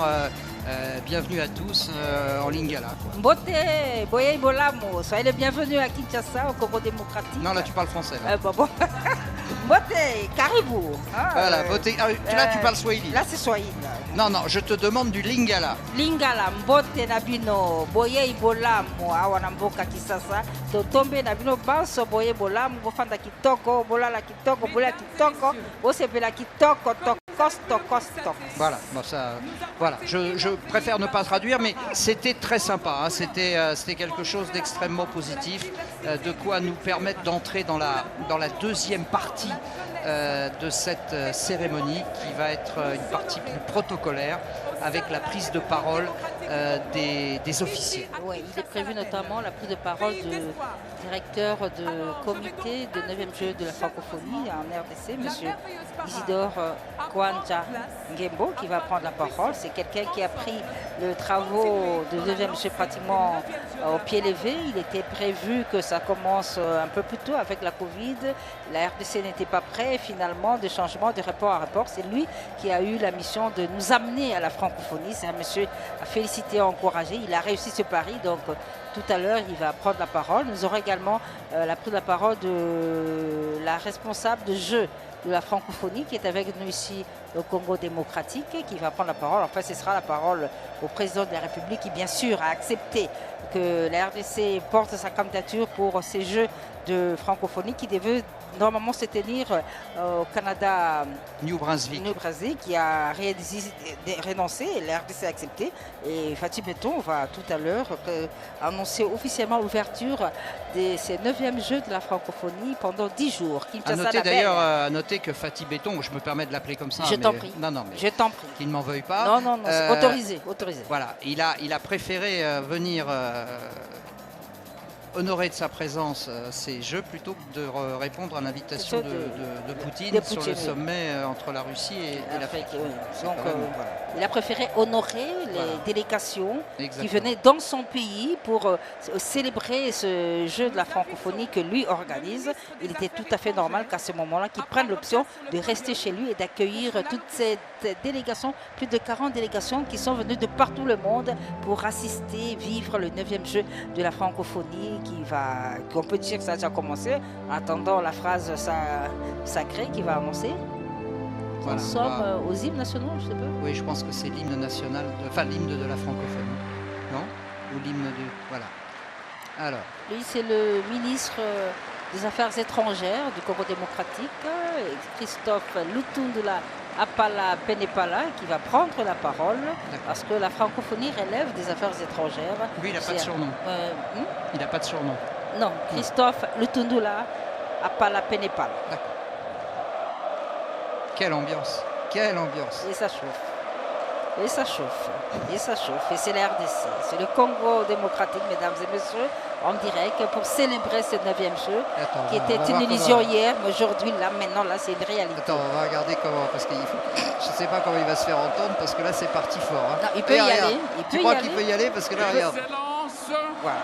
bienvenue à tous en Lingala. Mbote, Boye Bolamo, soyez les bienvenus à Kinshasa, au Congo démocratique. Non, là tu parles français. Là. Bon. Mbote, Caribou. Voilà, là tu parles Swahili. Là c'est Swahili. Non, je te demande du Lingala. Lingala, Mbote Nabino, Boye Bolamo, Awanamboka Kisasa, Totombe Nabino Banso, Boye Bolamo, Bofanda Kitoko, Bolala Kitoko, Bola Kitoko, Osepela Kitoko, Tokos. Voilà, je préfère ne pas traduire, mais c'était très sympa. Hein. C'était quelque chose d'extrêmement positif, de quoi nous permettre d'entrer dans la deuxième partie de cette cérémonie qui va être une partie plus protocolaire avec la prise de parole des officiers. Oui, il est prévu notamment la prise de parole du directeur de comité de 9e jeu de la francophonie en RDC, M. Isidore Kwanja Ngembo, qui va prendre la parole. C'est quelqu'un qui a pris le travaux de 9e jeu pratiquement au pied levé. Il était prévu que ça commence un peu plus tôt avec la Covid. La RDC n'était pas prête finalement de changement de rapport à rapport. C'est lui qui a eu la mission de nous amener à la francophonie. C'est un monsieur à féliciter, à encourager. Il a réussi ce pari, donc tout à l'heure il va prendre la parole. Nous aurons également la prise de la parole de la responsable de jeu de la francophonie qui est avec nous ici au Congo démocratique et qui va prendre la parole. Enfin, ce sera la parole au président de la République qui, bien sûr, a accepté que la RDC porte sa candidature pour ces Jeux de francophonie qui devaient normalement se tenir au Canada, New Brunswick, qui a renoncé, et la RDC a accepté. Et Fatih Beton va tout à l'heure annoncer officiellement l'ouverture de ces 9e Jeux de la francophonie pendant 10 jours. À noter d'ailleurs, à noter que Fatih Beton, je me permets de l'appeler comme ça. Je t'en prie. Non, mais je t'en prie. Qu'il ne m'en veuille pas. Non, c'est autorisé. Voilà, il a préféré venir honorer de sa présence ces Jeux plutôt que de répondre à l'invitation de Poutine sur le sommet entre la Russie et l'Afrique. Oui. Donc, voilà. Il a préféré honorer les délégations Exactement. qui venaient dans son pays pour célébrer ce Jeu de la francophonie que lui organise. Il était tout à fait normal qu'à ce moment-là, qu'il prenne l'option de rester chez lui et d'accueillir toutes ces délégations, plus de 40 délégations qui sont venues de partout le monde pour assister, vivre le 9e Jeu de la francophonie qu'on peut dire que ça a déjà commencé, en attendant la phrase sacrée qui va annoncer. Voilà, nous sommes aux hymnes nationaux, je sais pas. Oui, je pense que c'est l'hymne national, l'hymne de la francophonie, non? Ou l'hymne du... Voilà. Alors. Lui, c'est le ministre des Affaires étrangères du Congo démocratique, Christophe Lutundula Apala Penepala, qui va prendre la parole, parce que la francophonie relève des affaires étrangères. Lui, il n'a pas de surnom. Il n'a pas de surnom. Non, Christophe Lutundula Apala Penepala. D'accord. Quelle ambiance. Quelle ambiance. Et ça chauffe. Et ça chauffe. Et ça chauffe. Et c'est la RDC. C'est le Congo démocratique, mesdames et messieurs, en direct pour célébrer ce 9e jeu qui était une illusion hier, mais aujourd'hui, là, maintenant, là, c'est une réalité. Attends, on va regarder comment, parce que je ne sais pas comment il va se faire entendre, parce que là, c'est parti fort. Hein. Non, il peut y aller. Tu crois qu'il peut y aller? Parce que là, regarde. Excellence. Voilà.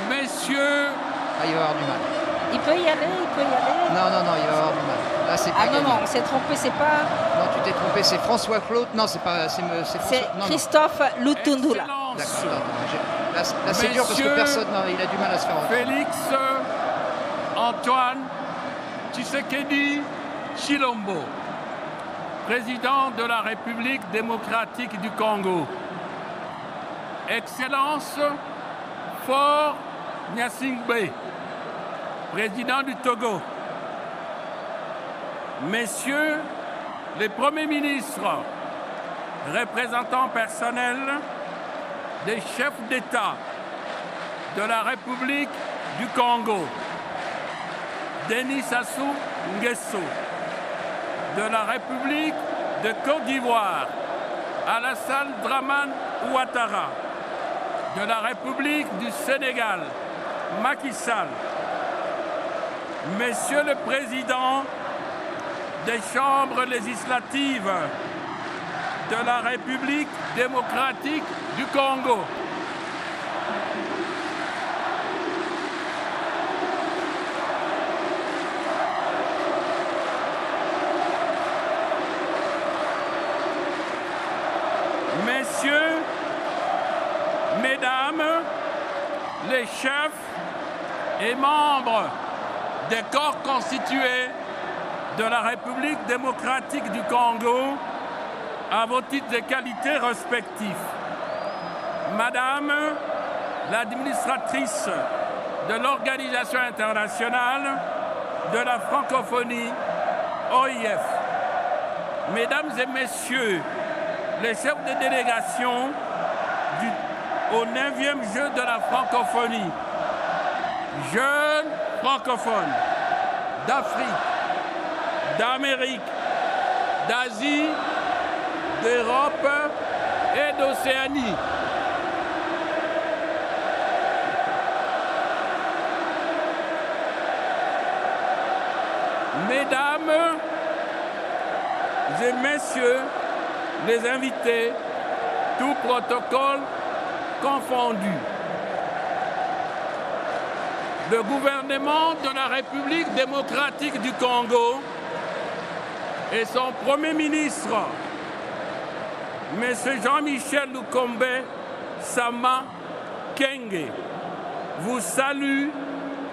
Messieurs. Ah, il va avoir du mal. Il peut y aller. Non, il va avoir du mal. Là, c'est pas gagné. Non, on s'est trompé, c'est pas... Non, tu t'es trompé, c'est François Claude. Non, c'est pas... C'est Christophe Lutundula. D'accord. Là, c'est dur parce que personne... Non, il a du mal à se faire entendre. Félix Antoine Tshisekedi Chilombo, président de la République démocratique du Congo. Excellence Faure Gnassingbé, président du Togo. Messieurs les premiers ministres, représentants personnels des chefs d'État de la République du Congo, Denis Sassou Nguesso, de la République de Côte d'Ivoire, Alassane Dramane Ouattara, de la République du Sénégal, Macky Sall, Monsieur le Président des chambres législatives de la République démocratique du Congo, Messieurs, Mesdames, les chefs et membres des corps constitués de la République démocratique du Congo, à vos titres et qualités respectifs. Madame l'administratrice de l'Organisation internationale de la francophonie, OIF. Mesdames et messieurs, les chefs de délégation au 9e jeu de la francophonie, jeunes francophones d'Afrique, d'Amérique, d'Asie, d'Europe et d'Océanie. Mesdames et messieurs les invités, tout protocole confondu. Le gouvernement de la République démocratique du Congo et son Premier ministre, M. Jean-Michel Lukombe Sama Kenge, vous salue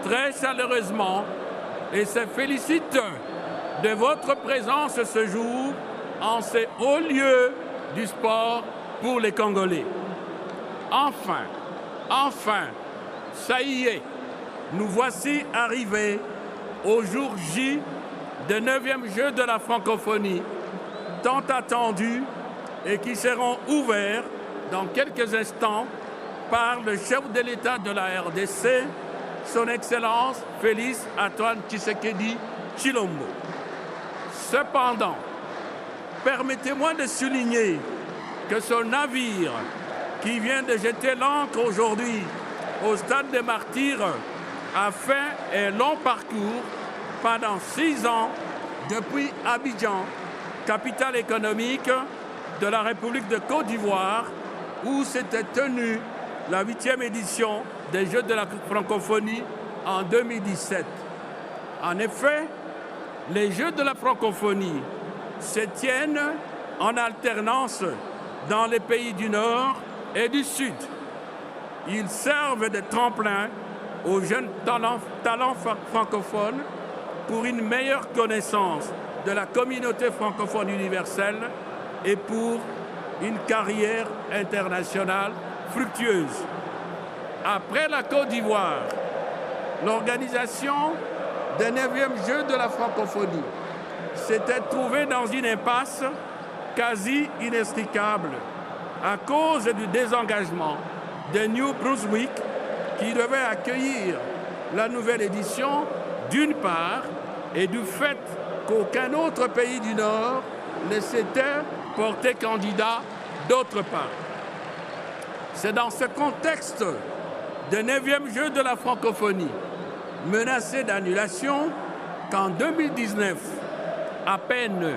très chaleureusement et se félicite de votre présence ce jour en ces hauts lieux du sport pour les Congolais. Enfin, ça y est, nous voici arrivés au jour J des 9e Jeux de la francophonie, tant attendus et qui seront ouverts dans quelques instants par le chef de l'État de la RDC, son Excellence Félix Antoine Tshisekedi Tshilombo. Cependant, permettez-moi de souligner que ce navire qui vient de jeter l'ancre aujourd'hui au stade des Martyrs a fait un long parcours pendant 6 ans depuis Abidjan, capitale économique de la République de Côte d'Ivoire, où s'était tenue la 8e édition des Jeux de la francophonie en 2017. En effet, les Jeux de la francophonie se tiennent en alternance dans les pays du Nord et du Sud. Ils servent de tremplin aux jeunes talents francophones pour une meilleure connaissance de la communauté francophone universelle et pour une carrière internationale fructueuse. Après la Côte d'Ivoire, l'organisation des 9e Jeux de la francophonie s'était trouvée dans une impasse quasi inextricable à cause du désengagement de New Brunswick qui devait accueillir la nouvelle édition d'une part et du fait qu'aucun autre pays du Nord ne s'était porté candidat d'autre part. C'est dans ce contexte des 9e Jeux de la francophonie menacés d'annulation qu'en 2019, à peine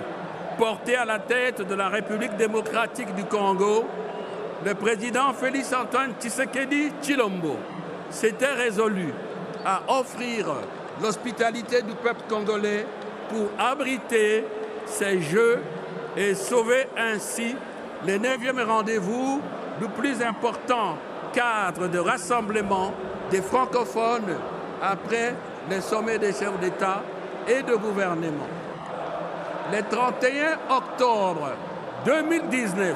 porté à la tête de la République démocratique du Congo, le président Félix Antoine Tshisekedi Tshilombo s'était résolu à offrir l'hospitalité du peuple congolais pour abriter ces Jeux et sauver ainsi les 9e rendez-vous du plus important cadre de rassemblement des francophones après les sommets des chefs d'État et de gouvernement. Le 31 octobre 2019,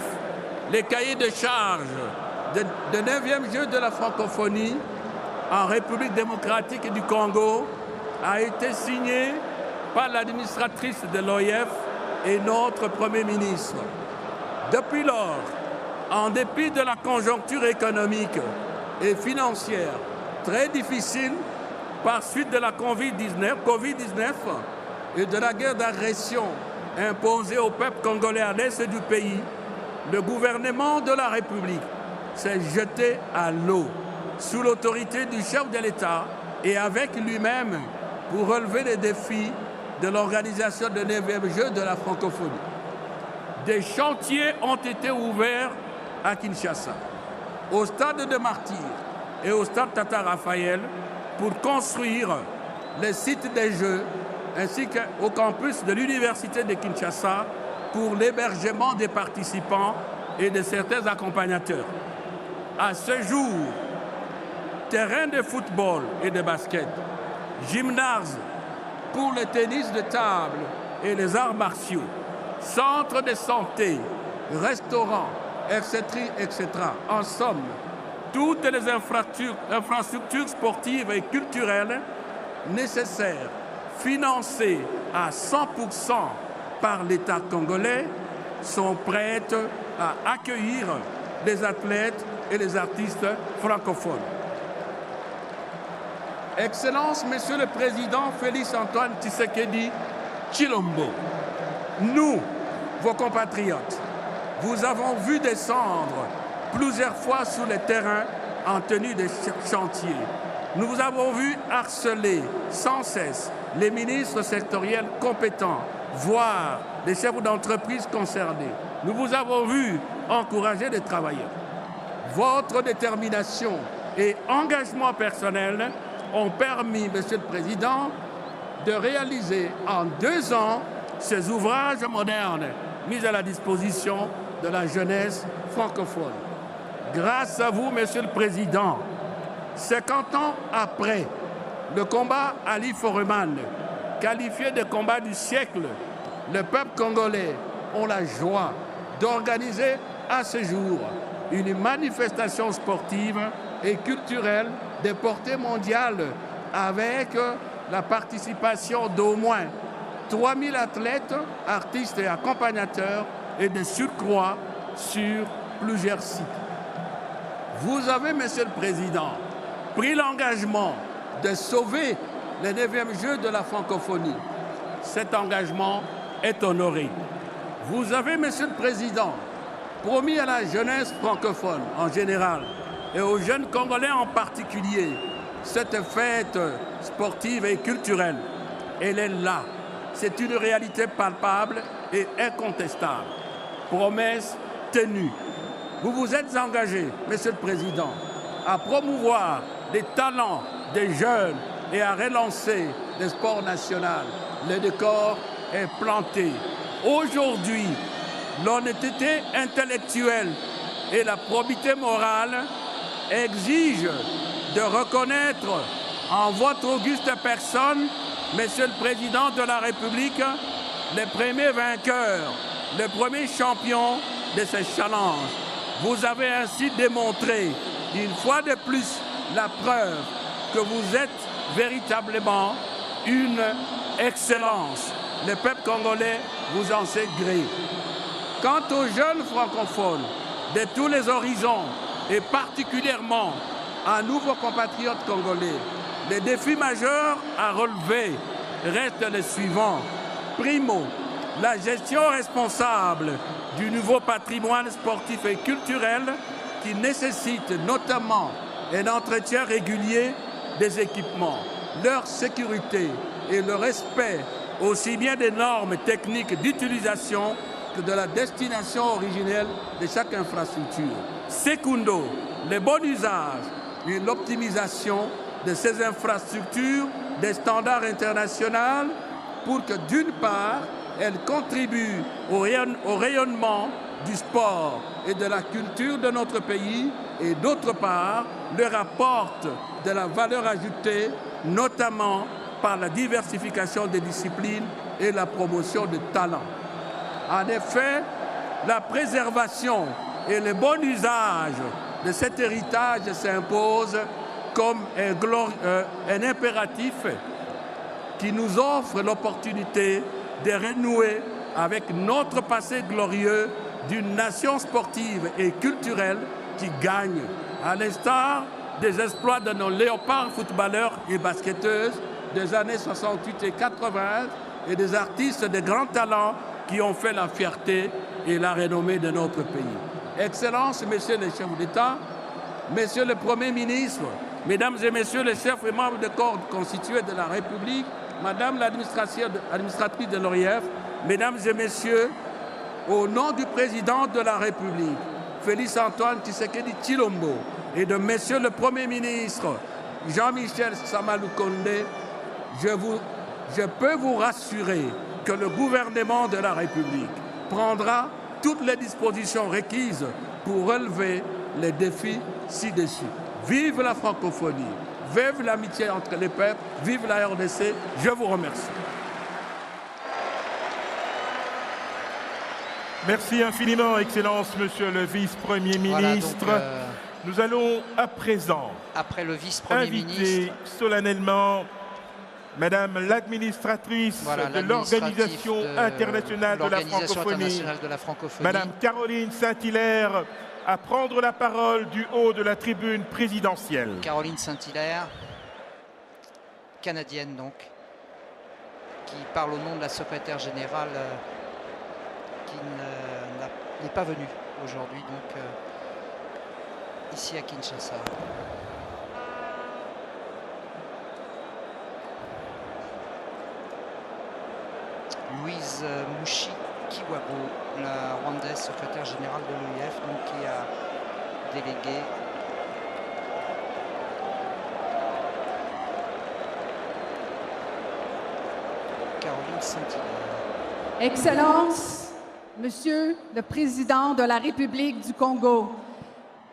les cahiers de charges de 9e Jeux de la francophonie en République démocratique du Congo a été signé par l'administratrice de l'OIF et notre Premier ministre. Depuis lors, en dépit de la conjoncture économique et financière très difficile par suite de la Covid-19 et de la guerre d'agression imposée au peuple congolais à l'est du pays, le gouvernement de la République s'est jeté à l'eau sous l'autorité du chef de l'État et avec lui-même pour relever les défis de l'organisation des 9e Jeux de la francophonie. Des chantiers ont été ouverts à Kinshasa, au stade de Martyrs et au stade Tata Raphaël pour construire les sites des Jeux ainsi qu'au campus de l'Université de Kinshasa pour l'hébergement des participants et de certains accompagnateurs. À ce jour, terrain de football et de basket, gymnase pour le tennis de table et les arts martiaux, centre de santé, restaurants, etc. En somme, toutes les infrastructures sportives et culturelles nécessaires, financées à 100% par l'État congolais, sont prêtes à accueillir les athlètes et les artistes francophones. Excellence, Monsieur le Président Félix Antoine Tshisekedi Tshilombo, nous, vos compatriotes, vous avons vu descendre plusieurs fois sur le terrain en tenue de chantier. Nous vous avons vu harceler sans cesse les ministres sectoriels compétents, voire les chefs d'entreprise concernés. Nous vous avons vu encourager les travailleurs. Votre détermination et engagement personnel ont permis, Monsieur le Président, de réaliser en 2 ans ces ouvrages modernes mis à la disposition de la jeunesse francophone. Grâce à vous, Monsieur le Président, 50 ans après Le combat Ali Foreman, qualifié de combat du siècle, le peuple congolais a la joie d'organiser à ce jour une manifestation sportive et culturelle de portée mondiale avec la participation d'au moins 3000 athlètes, artistes et accompagnateurs et de surcroît sur plusieurs sites. Vous avez, Monsieur le Président, pris l'engagement de sauver les 9e Jeux de la francophonie. Cet engagement est honoré. Vous avez, Monsieur le Président, promis à la jeunesse francophone en général et aux jeunes Congolais en particulier cette fête sportive et culturelle. Elle est là. C'est une réalité palpable et incontestable. Promesse tenue. Vous vous êtes engagé, Monsieur le Président, à promouvoir les talents des jeunes et à relancer le sport national. Le décor est planté. Aujourd'hui, l'honnêteté intellectuelle et la probité morale exigent de reconnaître en votre auguste personne, Monsieur le Président de la République, les premiers vainqueurs, les premiers champions de ce challenge. Vous avez ainsi démontré une fois de plus la preuve que vous êtes véritablement une excellence. Le peuple congolais vous en sait gré. Quant aux jeunes francophones de tous les horizons et particulièrement à nos compatriotes congolais, les défis majeurs à relever restent les suivants. Primo, la gestion responsable du nouveau patrimoine sportif et culturel qui nécessite notamment un entretien régulier des équipements, leur sécurité et le respect aussi bien des normes techniques d'utilisation que de la destination originelle de chaque infrastructure. Secundo, le bon usage et l'optimisation de ces infrastructures des standards internationaux pour que d'une part, elles contribuent au rayonnement du sport et de la culture de notre pays et d'autre part, leur apportent de la valeur ajoutée, notamment par la diversification des disciplines et la promotion de talents. En effet, la préservation et le bon usage de cet héritage s'impose comme un impératif qui nous offre l'opportunité de renouer avec notre passé glorieux d'une nation sportive et culturelle qui gagne, à l'instar des exploits de nos léopards footballeurs et basketteuses des années 68 et 80 et des artistes de grands talents qui ont fait la fierté et la renommée de notre pays. Excellences, Messieurs les chefs d'État, Messieurs le Premier ministre, Mesdames et Messieurs les chefs et membres de corps constitués de la République, Madame l'administratrice de l'OIF, Mesdames et Messieurs, au nom du Président de la République, Félix Antoine Tshisekedi Tshilombo, et de Monsieur le Premier ministre, Jean-Michel Samalou Condé, je peux vous rassurer que le gouvernement de la République prendra toutes les dispositions requises pour relever les défis ci-dessus. Vive la francophonie, vive l'amitié entre les peuples, vive la RDC, je vous remercie. Merci infiniment, Excellence, Monsieur le Vice-Premier ministre. Voilà, donc, nous allons à présent après le Vice-Premier inviter ministre solennellement Madame l'administratrice de l'Organisation internationale de la francophonie, Madame Caroline Saint-Hilaire, à prendre la parole du haut de la tribune présidentielle. Caroline Saint-Hilaire, canadienne donc, qui parle au nom de la secrétaire générale qui n'est pas venue aujourd'hui, donc ici à Kinshasa. Louise Mushikiwabo, la rwandaise secrétaire générale de l'OIF, donc qui a délégué Caroline Saint-Hilaire. Excellence, Monsieur le Président de la République du Congo,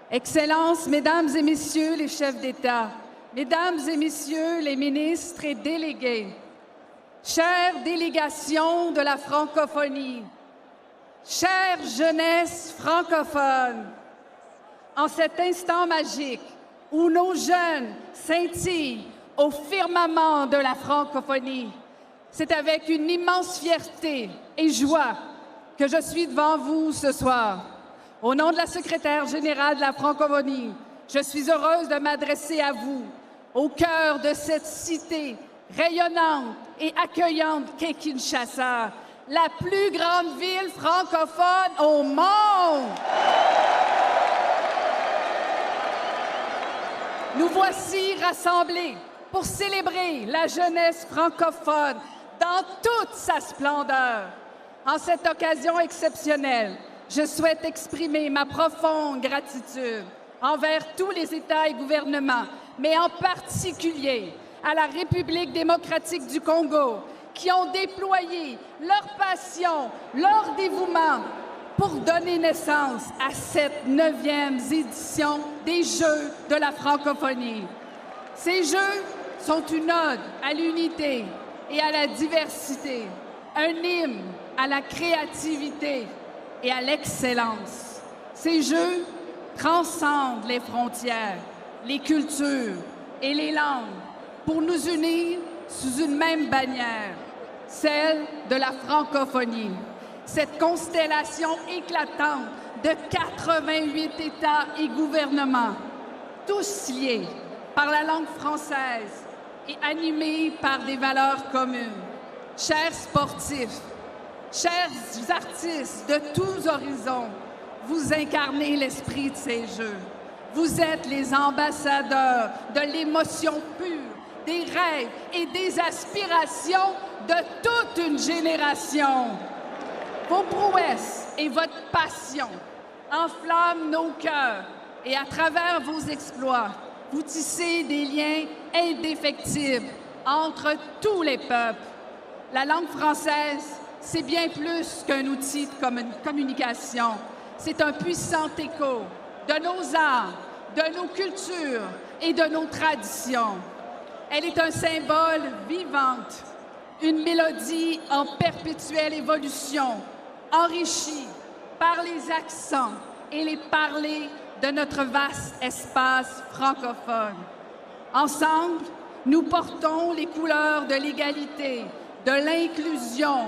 Excellences, Mesdames et Messieurs les chefs d'État, Mesdames et Messieurs les ministres et délégués, chère délégation de la francophonie, chère jeunesse francophone, en cet instant magique où nos jeunes scintillent au firmament de la francophonie, c'est avec une immense fierté et joie que je suis devant vous ce soir. Au nom de la secrétaire générale de la francophonie, je suis heureuse de m'adresser à vous, au cœur de cette cité rayonnante et accueillante qu'est Kinshasa, la plus grande ville francophone au monde. Nous voici rassemblés pour célébrer la jeunesse francophone dans toute sa splendeur. En cette occasion exceptionnelle, je souhaite exprimer ma profonde gratitude envers tous les États et gouvernements, mais en particulier à la République démocratique du Congo, qui ont déployé leur passion, leur dévouement pour donner naissance à cette 9e édition des Jeux de la francophonie. Ces Jeux sont une ode à l'unité et à la diversité, un hymne à la créativité et à l'excellence. Ces Jeux transcendent les frontières, les cultures et les langues pour nous unir sous une même bannière, celle de la francophonie. Cette constellation éclatante de 88 États et gouvernements, tous liés par la langue française et animés par des valeurs communes. Chers sportifs, chers artistes de tous horizons, vous incarnez l'esprit de ces Jeux. Vous êtes les ambassadeurs de l'émotion pure, des rêves et des aspirations de toute une génération. Vos prouesses et votre passion enflamment nos cœurs et à travers vos exploits, vous tissez des liens indéfectibles entre tous les peuples. La langue française, c'est bien plus qu'un outil de communication. C'est un puissant écho de nos arts, de nos cultures et de nos traditions. Elle est un symbole vivante, une mélodie en perpétuelle évolution, enrichie par les accents et les parlers de notre vaste espace francophone. Ensemble, nous portons les couleurs de l'égalité, de l'inclusion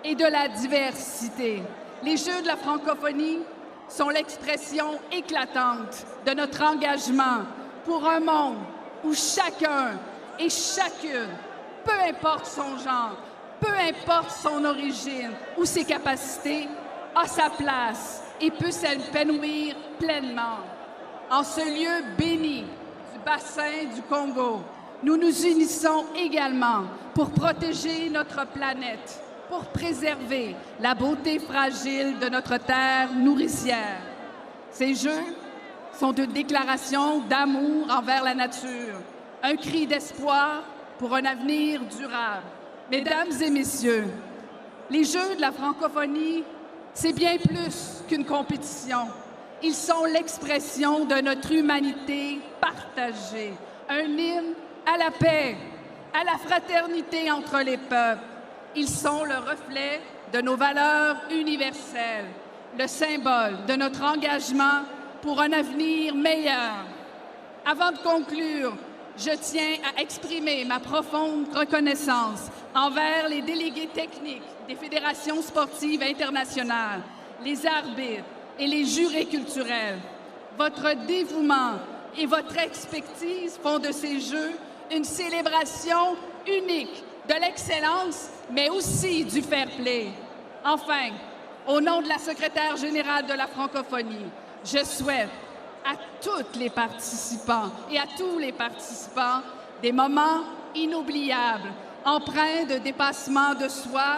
et de la diversité. Les Jeux de la francophonie sont l'expression éclatante de notre engagement pour un monde où chacun et chacune, peu importe son genre, peu importe son origine ou ses capacités, a sa place et peut s'épanouir pleinement. En ce lieu béni du bassin du Congo, nous nous unissons également pour protéger notre planète, pour préserver la beauté fragile de notre terre nourricière. Ces Jeux sont une déclaration d'amour envers la nature, un cri d'espoir pour un avenir durable. Mesdames et messieurs, les Jeux de la francophonie, c'est bien plus qu'une compétition. Ils sont l'expression de notre humanité partagée, un hymne à la paix, à la fraternité entre les peuples. Ils sont le reflet de nos valeurs universelles, le symbole de notre engagement pour un avenir meilleur. Avant de conclure, je tiens à exprimer ma profonde reconnaissance envers les délégués techniques des fédérations sportives internationales, les arbitres et les jurés culturels. Votre dévouement et votre expertise font de ces Jeux une célébration unique de l'excellence, mais aussi du fair play. Enfin, au nom de la secrétaire générale de la francophonie, je souhaite à toutes les participants et à tous les participants des moments inoubliables, empreints de dépassement de soi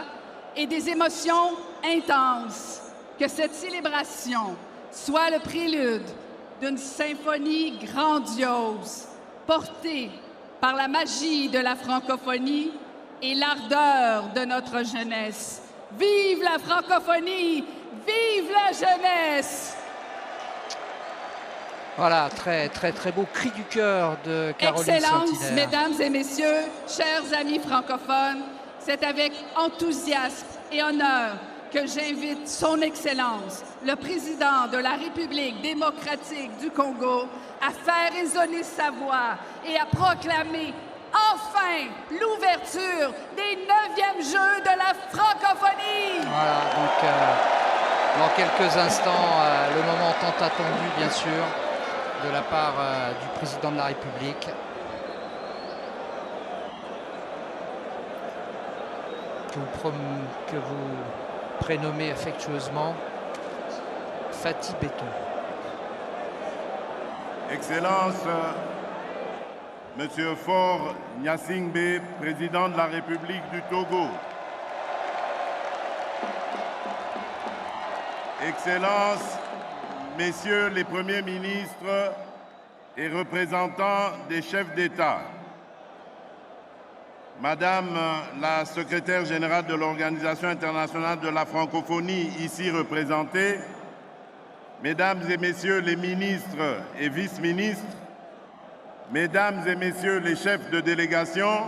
et des émotions intenses. Que cette célébration soit le prélude d'une symphonie grandiose, portée par la magie de la francophonie et l'ardeur de notre jeunesse. Vive la francophonie! Vive la jeunesse! Voilà, très beau cri du cœur de Caroline Excellences, Saint-Hilaire. Mesdames et Messieurs, chers amis francophones, c'est avec enthousiasme et honneur que j'invite Son Excellence, le Président de la République démocratique du Congo, à faire résonner sa voix et à proclamer enfin l'ouverture des 9e Jeux de la francophonie. Voilà, donc dans quelques instants, le moment tant attendu, bien sûr, de la part du Président de la République. Que vous prénommez affectueusement Faty Béton. Excellence, Monsieur Faure Gnassingbé, Président de la République du Togo. Excellences, Messieurs les Premiers ministres et représentants des chefs d'État, Madame la secrétaire générale de l'Organisation internationale de la francophonie, ici représentée, Mesdames et Messieurs les ministres et vice-ministres, Mesdames et Messieurs les chefs de délégation,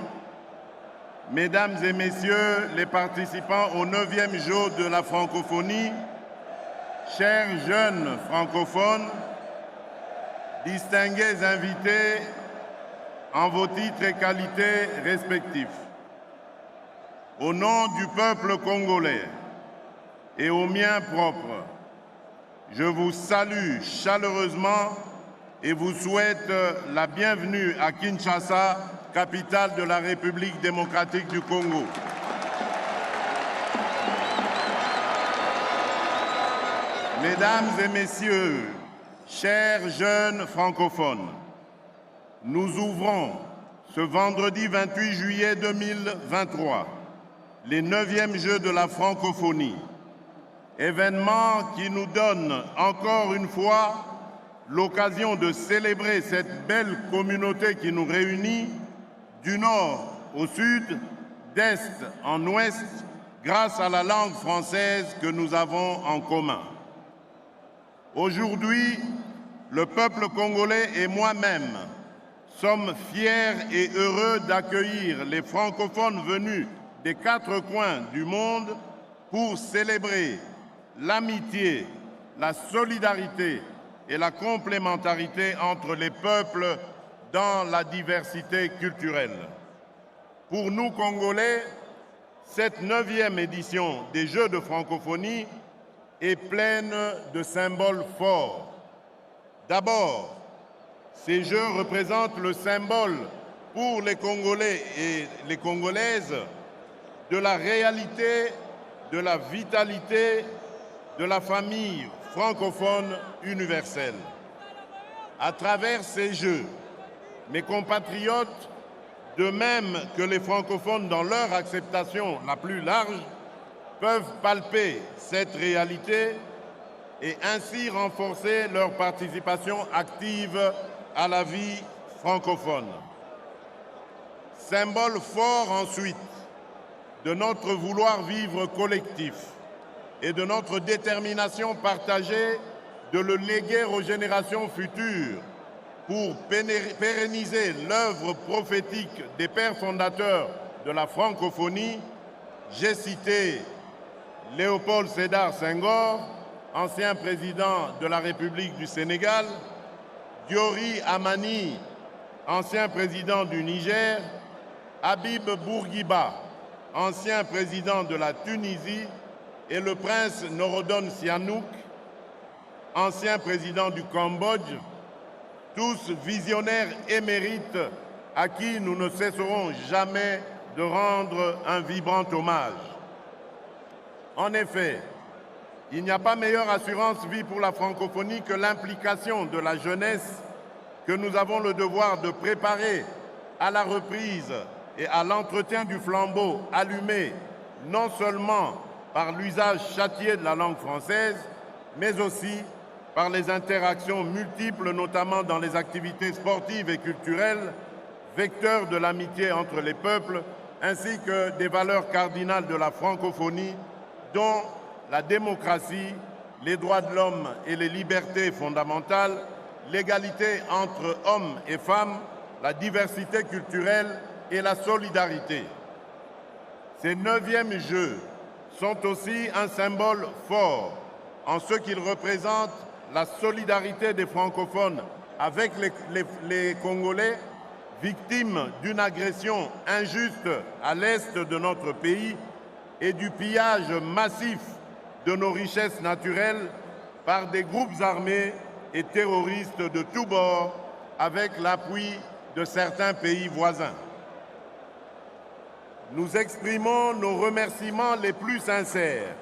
Mesdames et Messieurs les participants au 9e jour de la francophonie, chers jeunes francophones, distingués invités en vos titres et qualités respectifs. Au nom du peuple congolais et au mien propre, je vous salue chaleureusement et vous souhaite la bienvenue à Kinshasa, capitale de la République démocratique du Congo. Mesdames et Messieurs, chers jeunes francophones, nous ouvrons ce vendredi 28 juillet 2023 les 9e Jeux de la francophonie, événement qui nous donne encore une fois l'occasion de célébrer cette belle communauté qui nous réunit du nord au sud, d'est en ouest, grâce à la langue française que nous avons en commun. Aujourd'hui, le peuple congolais et moi-même sommes fiers et heureux d'accueillir les francophones venus des 4 coins du monde pour célébrer l'amitié, la solidarité et la complémentarité entre les peuples dans la diversité culturelle. Pour nous, Congolais, cette 9e édition des Jeux de francophonie est pleine de symboles forts. D'abord, ces Jeux représentent le symbole pour les Congolais et les Congolaises de la réalité, de la vitalité de la famille francophone universelle. À travers ces Jeux, mes compatriotes, de même que les francophones dans leur acceptation la plus large, peuvent palper cette réalité et ainsi renforcer leur participation active à la vie francophone. Symbole fort ensuite de notre vouloir vivre collectif et de notre détermination partagée de le léguer aux générations futures pour pérenniser l'œuvre prophétique des pères fondateurs de la francophonie. J'ai cité Léopold Sédar Senghor, ancien président de la République du Sénégal, Diori Amani, ancien président du Niger, Habib Bourguiba, ancien président de la Tunisie, et le prince Norodom Sihanouk, ancien président du Cambodge, tous visionnaires émérites à qui nous ne cesserons jamais de rendre un vibrant hommage. En effet, il n'y a pas meilleure assurance vie pour la francophonie que l'implication de la jeunesse que nous avons le devoir de préparer à la reprise et à l'entretien du flambeau allumé non seulement par l'usage châtié de la langue française, mais aussi par les interactions multiples, notamment dans les activités sportives et culturelles, vecteurs de l'amitié entre les peuples, ainsi que des valeurs cardinales de la francophonie, dont la démocratie, les droits de l'homme et les libertés fondamentales, l'égalité entre hommes et femmes, la diversité culturelle et la solidarité. Ces 9e Jeux sont aussi un symbole fort en ce qu'ils représentent la solidarité des francophones avec les Congolais victimes d'une agression injuste à l'est de notre pays et du pillage massif de nos richesses naturelles par des groupes armés et terroristes de tous bords avec l'appui de certains pays voisins. Nous exprimons nos remerciements les plus sincères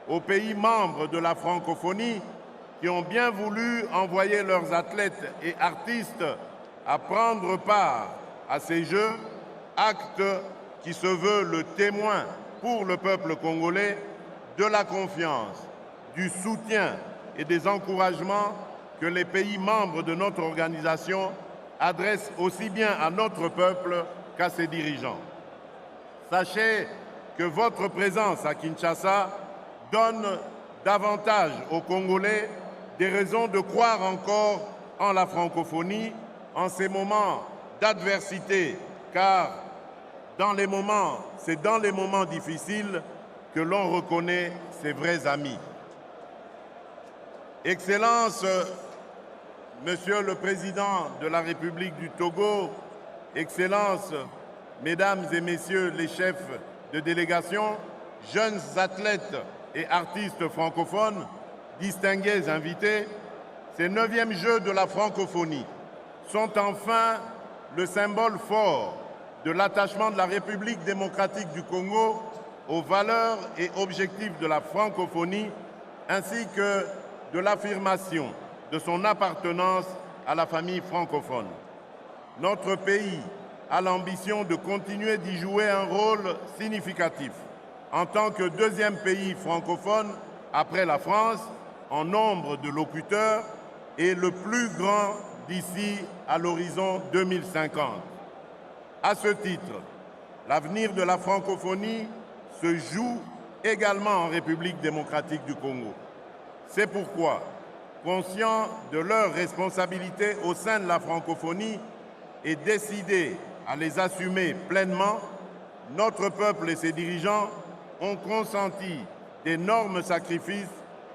aux pays membres de la francophonie qui ont bien voulu envoyer leurs athlètes et artistes à prendre part à ces Jeux, acte qui se veut le témoin pour le peuple congolais de la confiance, du soutien et des encouragements que les pays membres de notre organisation adressent aussi bien à notre peuple qu'à ses dirigeants. Sachez que votre présence à Kinshasa donne davantage aux Congolais des raisons de croire encore en la francophonie en ces moments d'adversité, car c'est dans les moments difficiles que l'on reconnaît ses vrais amis. Excellences, Monsieur le Président de la République du Togo, Excellences, Mesdames et Messieurs les chefs de délégation, jeunes athlètes et artistes francophones, distingués invités, ces 9e Jeux de la francophonie sont enfin le symbole fort de l'attachement de la République démocratique du Congo aux valeurs et objectifs de la francophonie, ainsi que de l'affirmation de son appartenance à la famille francophone. Notre pays a l'ambition de continuer d'y jouer un rôle significatif en tant que 2e pays francophone après la France en nombre de locuteurs et le plus grand d'ici à l'horizon 2050. À ce titre, l'avenir de la francophonie se joue également en République démocratique du Congo. C'est pourquoi, conscient de leurs responsabilités au sein de la francophonie et décidé à les assumer pleinement, notre peuple et ses dirigeants ont consenti d'énormes sacrifices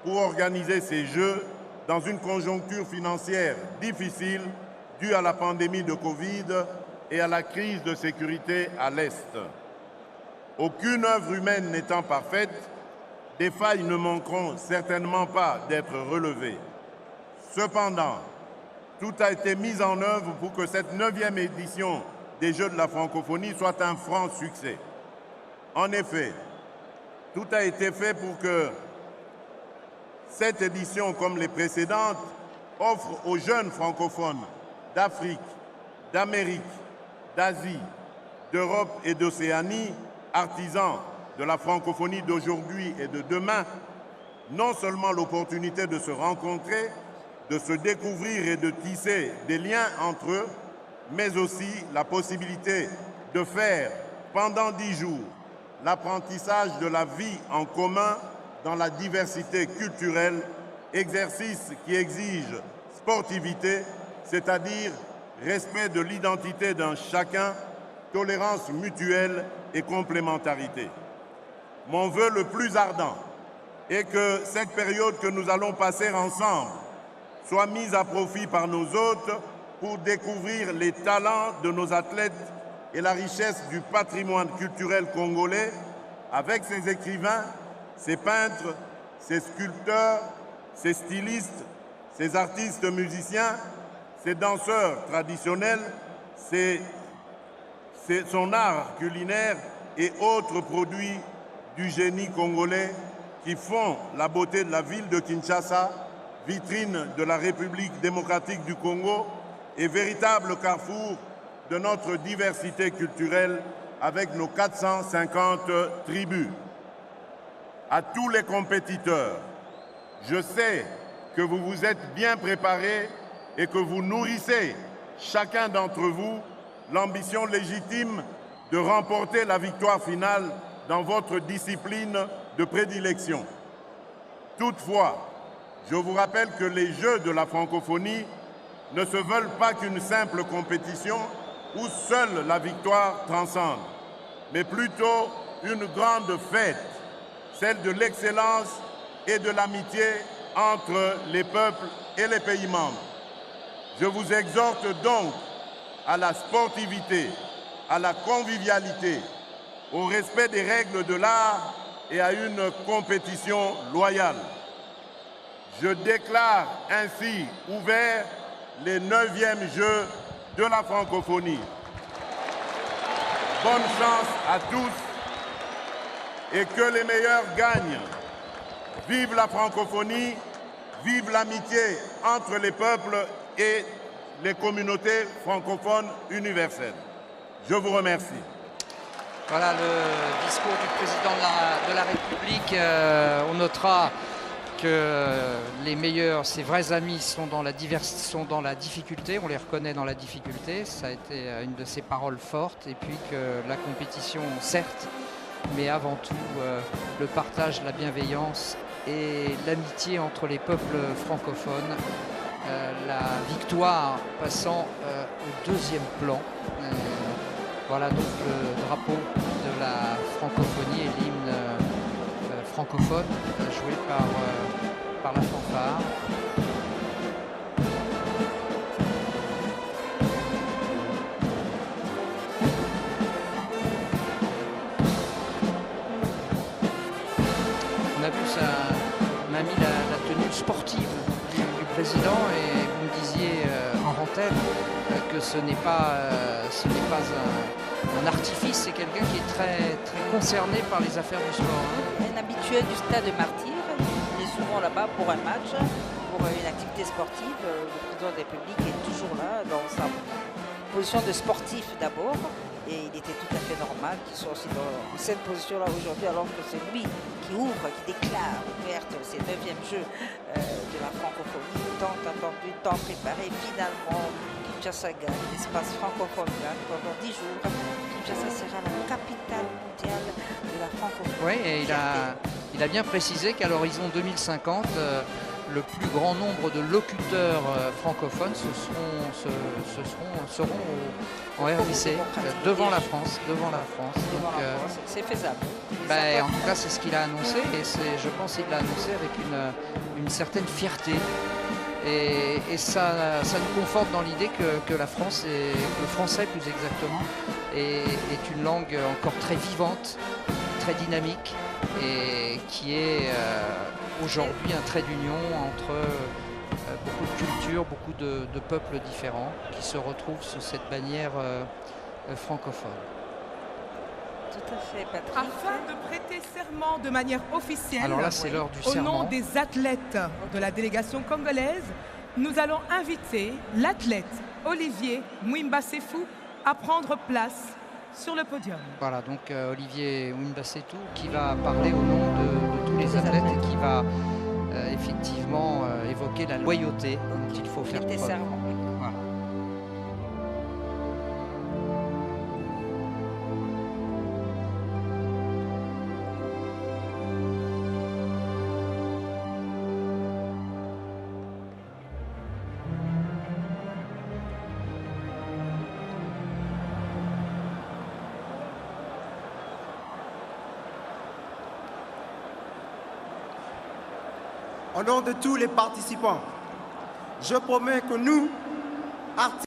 pour organiser ces Jeux dans une conjoncture financière difficile due à la pandémie de Covid et à la crise de sécurité à l'Est. Aucune œuvre humaine n'étant parfaite, des failles ne manqueront certainement pas d'être relevées. Cependant, tout a été mis en œuvre pour que cette 9e édition des Jeux de la francophonie soit un franc succès. En effet, tout a été fait pour que cette édition, comme les précédentes, offre aux jeunes francophones d'Afrique, d'Amérique, d'Asie, d'Europe et d'Océanie, artisans de la francophonie d'aujourd'hui et de demain, non seulement l'opportunité de se rencontrer, de se découvrir et de tisser des liens entre eux, mais aussi la possibilité de faire pendant 10 jours l'apprentissage de la vie en commun dans la diversité culturelle, exercice qui exige sportivité, c'est-à-dire respect de l'identité d'un chacun, tolérance mutuelle et complémentarité. Mon vœu le plus ardent est que cette période que nous allons passer ensemble soit mise à profit par nos hôtes pour découvrir les talents de nos athlètes et la richesse du patrimoine culturel congolais avec ses écrivains, ses peintres, ses sculpteurs, ses stylistes, ses artistes musiciens, ses danseurs traditionnels, son art culinaire et autres produits du génie congolais qui font la beauté de la ville de Kinshasa, vitrine de la République démocratique du Congo et véritable carrefour de notre diversité culturelle avec nos 450 tribus. À tous les compétiteurs, je sais que vous vous êtes bien préparés et que vous nourrissez, chacun d'entre vous, l'ambition légitime de remporter la victoire finale dans votre discipline de prédilection. Toutefois, je vous rappelle que les Jeux de la francophonie ne se veulent pas qu'une simple compétition où seule la victoire transcende, mais plutôt une grande fête, celle de l'excellence et de l'amitié entre les peuples et les pays membres. Je vous exhorte donc à la sportivité, à la convivialité, au respect des règles de l'art et à une compétition loyale. Je déclare ainsi ouverts les 9e Jeux de la francophonie. Bonne chance à tous et que les meilleurs gagnent. Vive la francophonie, vive l'amitié entre les peuples et les communautés francophones universelles. Je vous remercie. Voilà le discours du président de la République. On notera que les meilleurs, ses vrais amis sont dans la difficulté, on les reconnaît dans la difficulté, ça a été une de ses paroles fortes, et puis que la compétition, certes, mais avant tout le partage, la bienveillance et l'amitié entre les peuples francophones, la victoire passant au 2e plan. Voilà donc le drapeau de la francophonie et l'hymne francophone joué par la fanfare. On a vu ça, on a mis la tenue sportive du président et vous me disiez en antenne que ce n'est pas un artifice, c'est quelqu'un qui est très concerné par les affaires du sport. Un habitué du stade de Martyr, il est souvent là-bas pour un match, pour une activité sportive. Le président de la République est toujours là dans sa position de sportif d'abord. Et il était tout à fait normal qu'il soit aussi dans cette position-là aujourd'hui, alors que c'est lui qui ouvre, qui déclare ouverte ces 9e Jeux de la francophonie, tant attendu, tant préparé. Finalement, Kinshasa gagne, l'espace francophone gagne pendant 10 jours. Kinshasa sera la capitale mondiale de la francophonie. Oui, et il a bien précisé qu'à l'horizon 2050, le plus grand nombre de locuteurs francophones seront en RDC, devant la France. C'est faisable. En tout cas, c'est ce qu'il a annoncé, et je pense qu'il l'a annoncé avec une certaine fierté. Et ça nous conforte dans l'idée que la France, le français plus exactement, est une langue encore très vivante, très dynamique, et qui est aujourd'hui un trait d'union entre beaucoup de cultures, beaucoup de peuples différents qui se retrouvent sous cette bannière francophone. Tout à fait, Patrick. Afin de prêter serment de manière officielle, alors là, c'est l'heure du au serment. nom des athlètes de la délégation congolaise, nous allons inviter l'athlète Olivier Mwimba Sefou à prendre place sur le podium. Voilà, donc Olivier Mwimba Sefou qui va parler au nom de tous les athlètes et qui va effectivement évoquer la loyauté dont il faut faire preuve. Voilà. Au nom de tous les participants, je promets que nous, artistes,